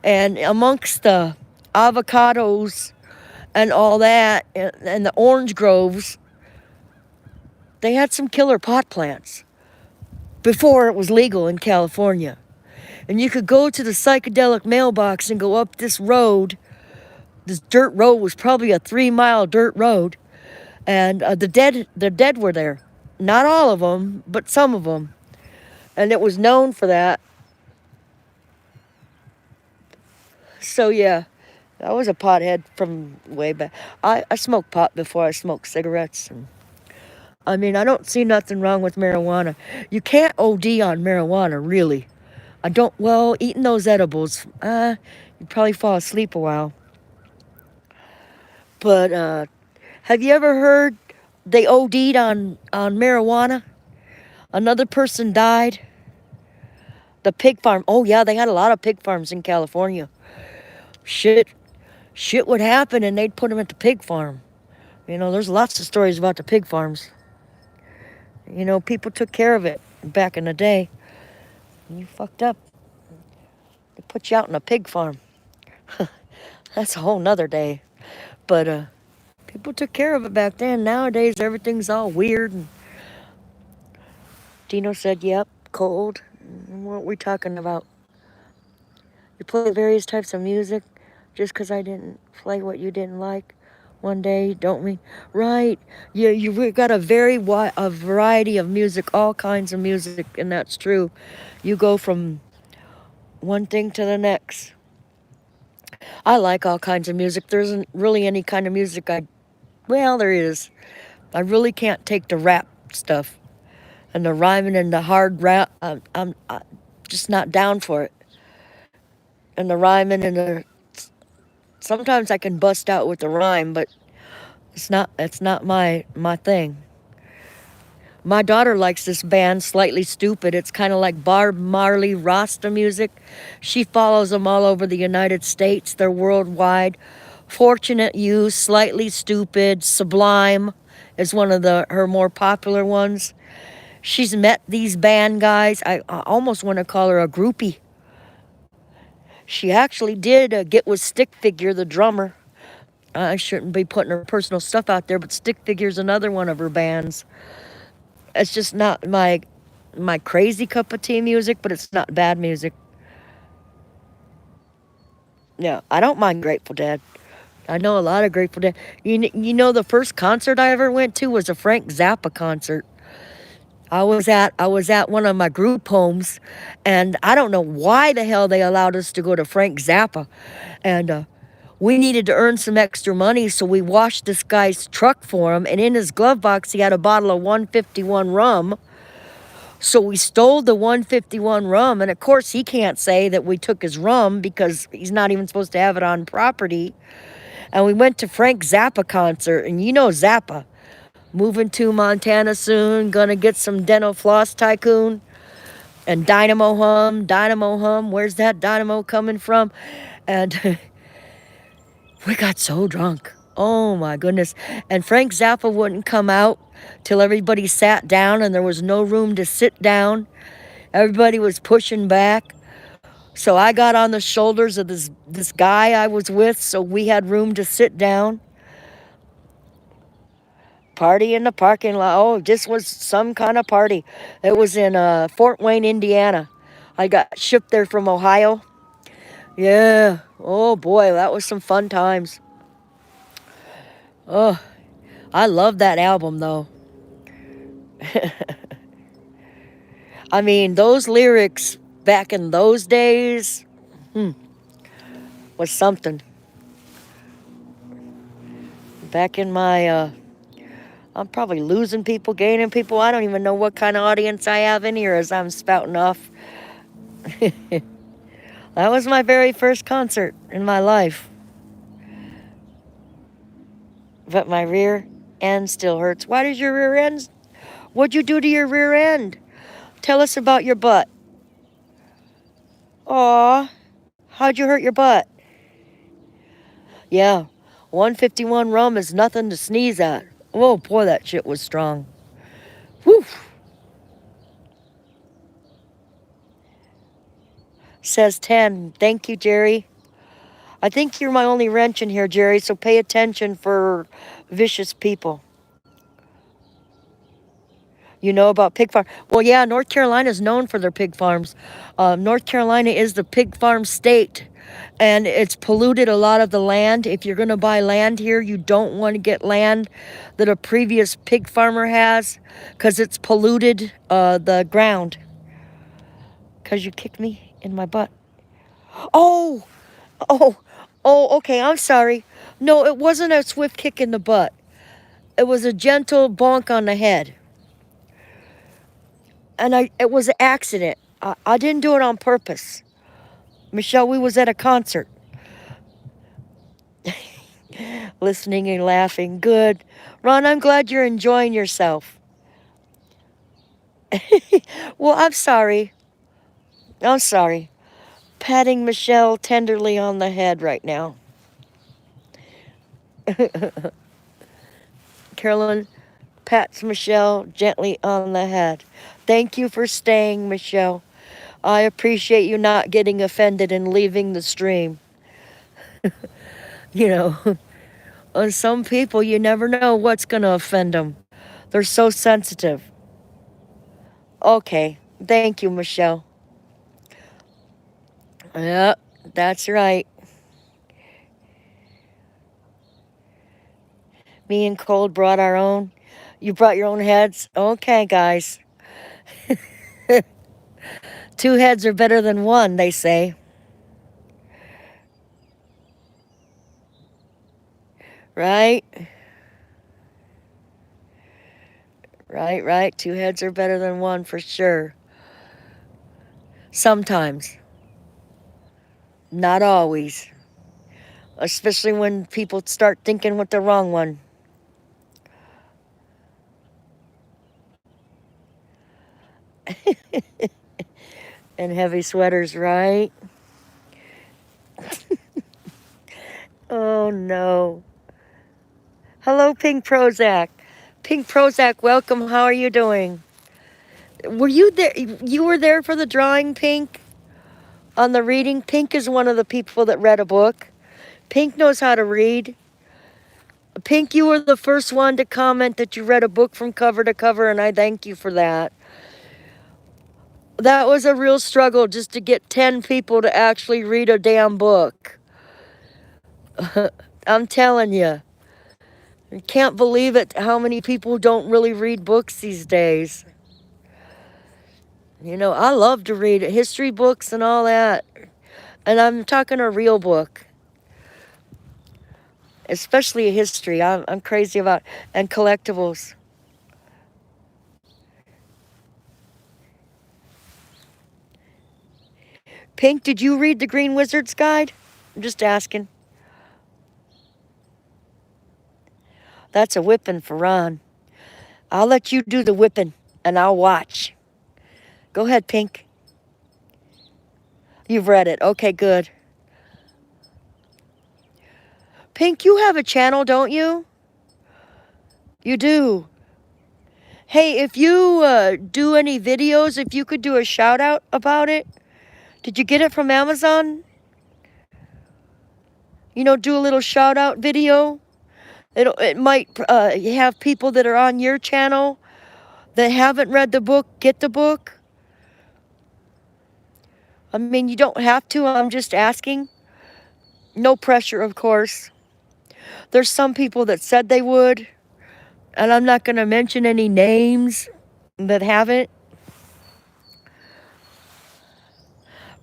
A: And amongst the avocados and all that, and the orange groves, they had some killer pot plants before it was legal in California. And you could go to the psychedelic mailbox and go up this road. This dirt road was probably a 3-mile dirt road. And the dead were there. Not all of them, but some of them. And it was known for that. So yeah, I was a pothead from way back. I smoked pot before I smoked cigarettes. And I mean, I don't see nothing wrong with marijuana. You can't OD on marijuana, really. Well, eating those edibles, you'd probably fall asleep a while. But have you ever heard they OD'd on marijuana? Another person died. The pig farm. Oh yeah, they had a lot of pig farms in California. Shit would happen and they'd put them at the pig farm. You know, there's lots of stories about the pig farms. You know, people took care of it back in the day. You fucked up. They put you out in a pig farm. That's a whole nother day. But people took care of it back then. Nowadays, everything's all weird. And Dino said, yep, cold. What are we talking about? You play various types of music just because I didn't play what you didn't like one day, don't we? Right. You've got a variety of music, all kinds of music, and that's true. You go from one thing to the next. I like all kinds of music. There isn't really any kind of music well, there is. I really can't take the rap stuff and the rhyming and the hard rap. I'm just not down for it. And the rhyming and sometimes I can bust out with the rhyme, but it's not my thing. My daughter likes this band, Slightly Stoopid. It's kind of like Bob Marley Rasta music. She follows them all over the United States. They're worldwide. Fortunate Youth, Slightly Stoopid, Sublime is one of her more popular ones. She's met these band guys. I almost want to call her a groupie. She actually did get with Stick Figure, the drummer. I shouldn't be putting her personal stuff out there, but Stick Figure's another one of her bands. It's just not my crazy cup of tea music, but it's not bad music. Yeah, I don't mind Grateful Dead. I know a lot of Grateful Dead. You know, the first concert I ever went to was a Frank Zappa concert. I was at one of my group homes, and I don't know why the hell they allowed us to go to Frank Zappa. And we needed to earn some extra money, so we washed this guy's truck for him, and in his glove box he had a bottle of 151 rum. So we stole the 151 rum, and of course he can't say that we took his rum because he's not even supposed to have it on property. And we went to Frank Zappa concert, and you know Zappa. Moving to Montana soon, gonna get some Dental Floss Tycoon and Dynamo Hum, where's that dynamo coming from? And we got so drunk. Oh my goodness. And Frank Zappa wouldn't come out till everybody sat down and there was no room to sit down. Everybody was pushing back. So I got on the shoulders of this guy I was with, so we had room to sit down. Party in the parking lot. Oh, this was some kind of party. It was in Fort Wayne, Indiana. I got shipped there from Ohio. Yeah. Oh boy, that was some fun times. Oh, I love that album though. I mean, those lyrics back in those days was something. Back in my, I'm probably losing people, gaining people. I don't even know what kind of audience I have in here as I'm spouting off. That was my very first concert in my life. But my rear end still hurts. Why does your rear end? What'd you do to your rear end? Tell us about your butt. Aw, how'd you hurt your butt? Yeah, 151 rum is nothing to sneeze at. Oh boy, that shit was strong. Whew. Says 10. Thank you, Jerry. I think you're my only wrench in here, Jerry, so pay attention for vicious people. You know about pig farm? Well, yeah, North Carolina is known for their pig farms. North Carolina is the pig farm state, and it's polluted a lot of the land. If you're going to buy land here, you don't want to get land that a previous pig farmer has because it's polluted the ground. Because you kicked me in my butt. Oh, okay, I'm sorry. No, it wasn't a swift kick in the butt. It was a gentle bonk on the head. And it was an accident. I didn't do it on purpose. Michelle, we was at a concert. Listening and laughing. Good. Ron, I'm glad you're enjoying yourself. Well, I'm sorry. I'm sorry. Patting Michelle tenderly on the head right now. Carolyn pats Michelle gently on the head. Thank you for staying, Michelle. I appreciate you not getting offended and leaving the stream. You know, on some people, you never know what's going to offend them. They're so sensitive. Okay. Thank you, Michelle. Yep, that's right. Me and Cold brought our own. You brought your own heads? Okay, guys. 2 heads are better than 1, they say. Right? Right. 2 heads are better than 1 for sure. Sometimes. Not always. Especially when people start thinking with the wrong one. And heavy sweaters, right? Oh no. Hello, Pink Prozac. Pink Prozac, welcome. How are you doing? Were you there? You were there for the drawing, Pink? On the reading? Pink is one of the people that read a book. Pink knows how to read. Pink, you were the first one to comment that you read a book from cover to cover, and I thank you for that. That was a real struggle just to get 10 people to actually read a damn book. I'm telling you. I can't believe it how many people don't really read books these days. You know, I love to read history books and all that. And I'm talking a real book. Especially history. I'm crazy about, and collectibles. Pink, did you read the Green Wizard's Guide? I'm just asking. That's a whipping for Ron. I'll let you do the whipping, and I'll watch. Go ahead, Pink. You've read it. Okay, good. Pink, you have a channel, don't you? You do. Hey, if you do any videos, if you could do a shout out about it. Did you get it from Amazon? You know, do a little shout out video. It might have people that are on your channel that haven't read the book get the book. I mean, you don't have to. I'm just asking. No pressure, of course. There's some people that said they would, and I'm not going to mention any names that haven't.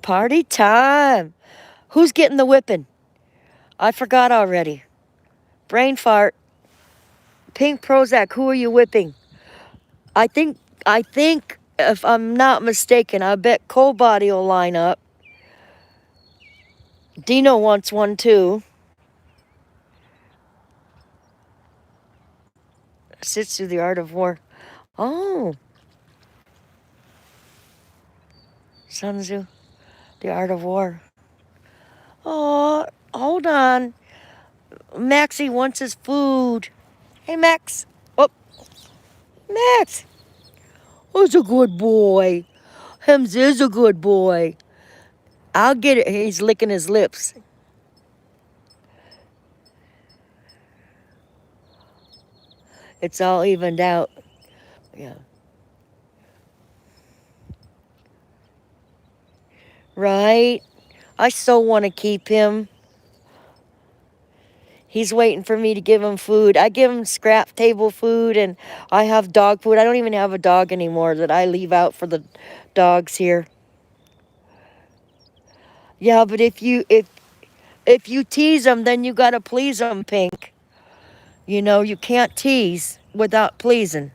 A: Party time. Who's getting the whipping? I forgot already. Brain fart. Pink Prozac, who are you whipping? I think, if I'm not mistaken, I bet Cold Body will line up. Dino wants one too. Sits through the art of war. Oh. Sun Tzu, the art of war. Oh, hold on. Maxie wants his food. Hey, Max. Oh, Max. Who's a good boy? Hems is a good boy. I'll get it. He's licking his lips. It's all evened out. Yeah. Right? I so want to keep him. He's waiting for me to give him food. I give him scrap table food, and I have dog food. I don't even have a dog anymore that I leave out for the dogs here. Yeah, but if you tease them, then you gotta please them, Pink. You know, you can't tease without pleasing.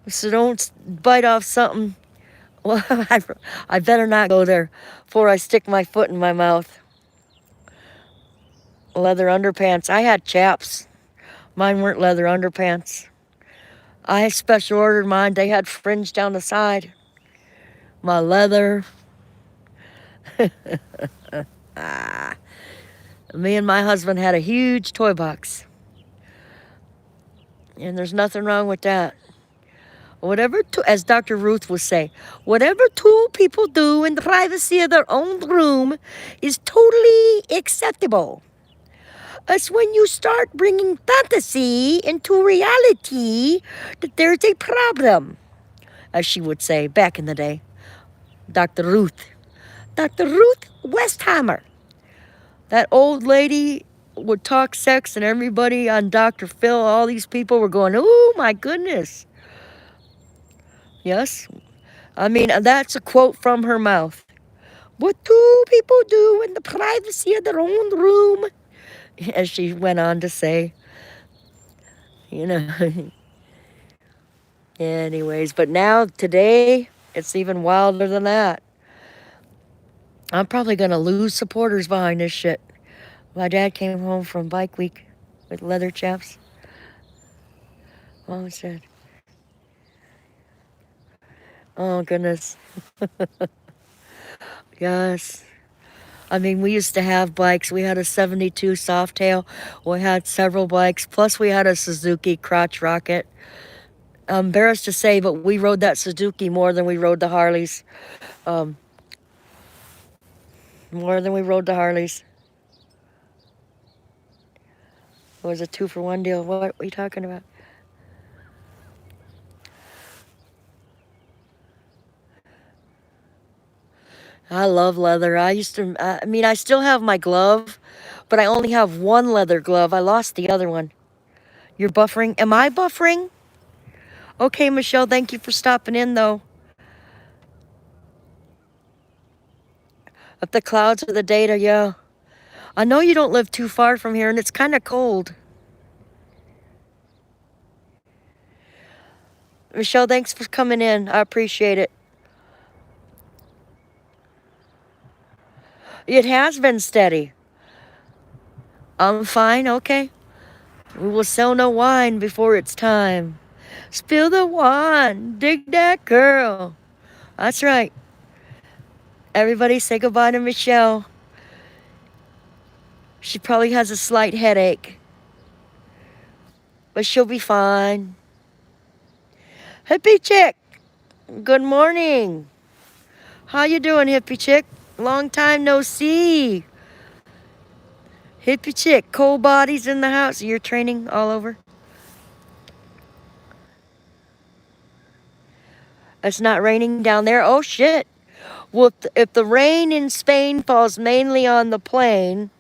A: So don't bite off something. Well, I better not go there before I stick my foot in my mouth. Leather underpants. I had chaps. Mine weren't leather underpants. I special ordered mine. They had fringe down the side. My leather. Me and my husband had a huge toy box. And there's nothing wrong with that. Whatever, as Dr. Ruth would say, whatever two people do in the privacy of their own room is totally acceptable. It's when you start bringing fantasy into reality that there's a problem, as she would say back in the day. Dr. Ruth. Dr. Ruth Westhammer. That old lady would talk sex, and everybody on Dr. Phil, all these people were going, oh my goodness. Yes, I mean, that's a quote from her mouth. What two people do in the privacy of their own room, as she went on to say. You know. Anyways, but now, today, it's even wilder than that. I'm probably going to lose supporters behind this shit. My dad came home from bike week with leather chaps. Mom said, oh, goodness. Yes. I mean, we used to have bikes. We had a 72 Softail. We had several bikes. Plus, we had a Suzuki crotch rocket. I'm embarrassed to say, but we rode that Suzuki more than we rode the Harleys. More than we rode the Harleys. It was a 2-for-1 deal. What are you talking about? I love leather. I mean, I still have my glove, but I only have one leather glove. I lost the other one. You're buffering? Am I buffering? Okay, Michelle, thank you for stopping in, though. Up the clouds of the data, yeah. I know you don't live too far from here, and it's kind of cold. Michelle, thanks for coming in. I appreciate it. It has been steady. I'm fine, okay. We will sell no wine before it's time. Spill the wine, dig that girl. That's right. Everybody say goodbye to Michelle. She probably has a slight headache, but she'll be fine. Hippie chick, good morning. How you doing, hippie chick? Long time no see. Hippie chick, cold bodies in the house. You're training all over? It's not raining down there? Oh, shit. Well, if the rain in Spain falls mainly on the plain,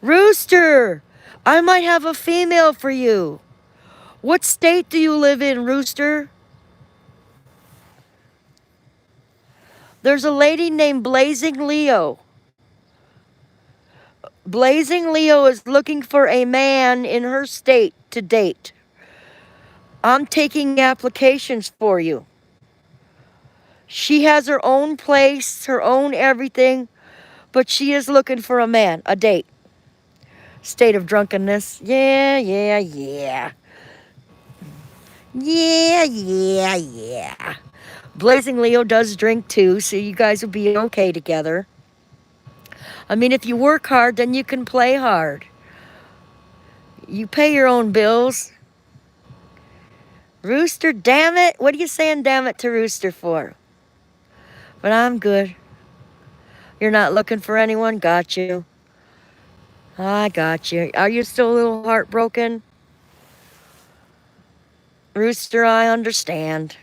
A: Rooster, I might have a female for you. What state do you live in, Rooster? There's a lady named Blazing Leo. Blazing Leo is looking for a man in her state to date. I'm taking applications for you. She has her own place, her own everything, but she is looking for a man, a date. State of drunkenness. Yeah. Yeah. Blazing Leo does drink too, so you guys will be okay together. I mean, if you work hard, then you can play hard. You pay your own bills. Rooster, damn it. What are you saying damn it to Rooster for? But I'm good. You're not looking for anyone? Got you. I got you. Are you still a little heartbroken? Rooster, I understand.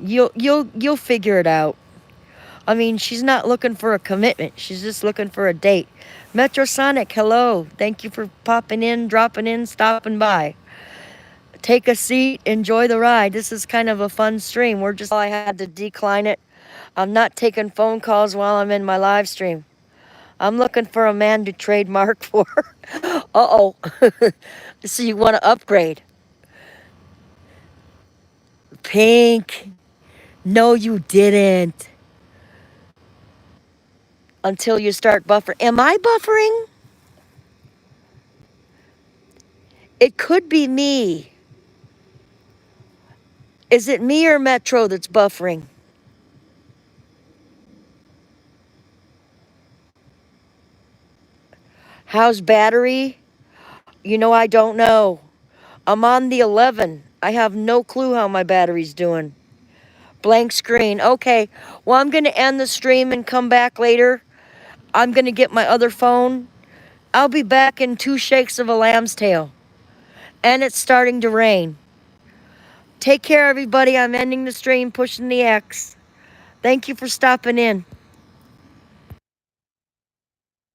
A: You'll figure it out. I mean, she's not looking for a commitment. She's just looking for a date. Metrosonic, hello. Thank you for popping in, dropping in, stopping by. Take a seat, enjoy the ride. This is kind of a fun stream. I had to decline it. I'm not taking phone calls while I'm in my live stream. I'm looking for a man to trademark for. Uh-oh. So you want to upgrade. Pink. No, you didn't. Until you start buffering. Am I buffering? It could be me. Is it me or Metro that's buffering? How's battery? You know, I don't know. I'm on the 11. I have no clue how my battery's doing. Blank screen. Okay. Well, I'm going to end the stream and come back later. I'm going to get my other phone. I'll be back in 2 shakes of a lamb's tail. And it's starting to rain. Take care, everybody. I'm ending the stream, pushing the X. Thank you for stopping in.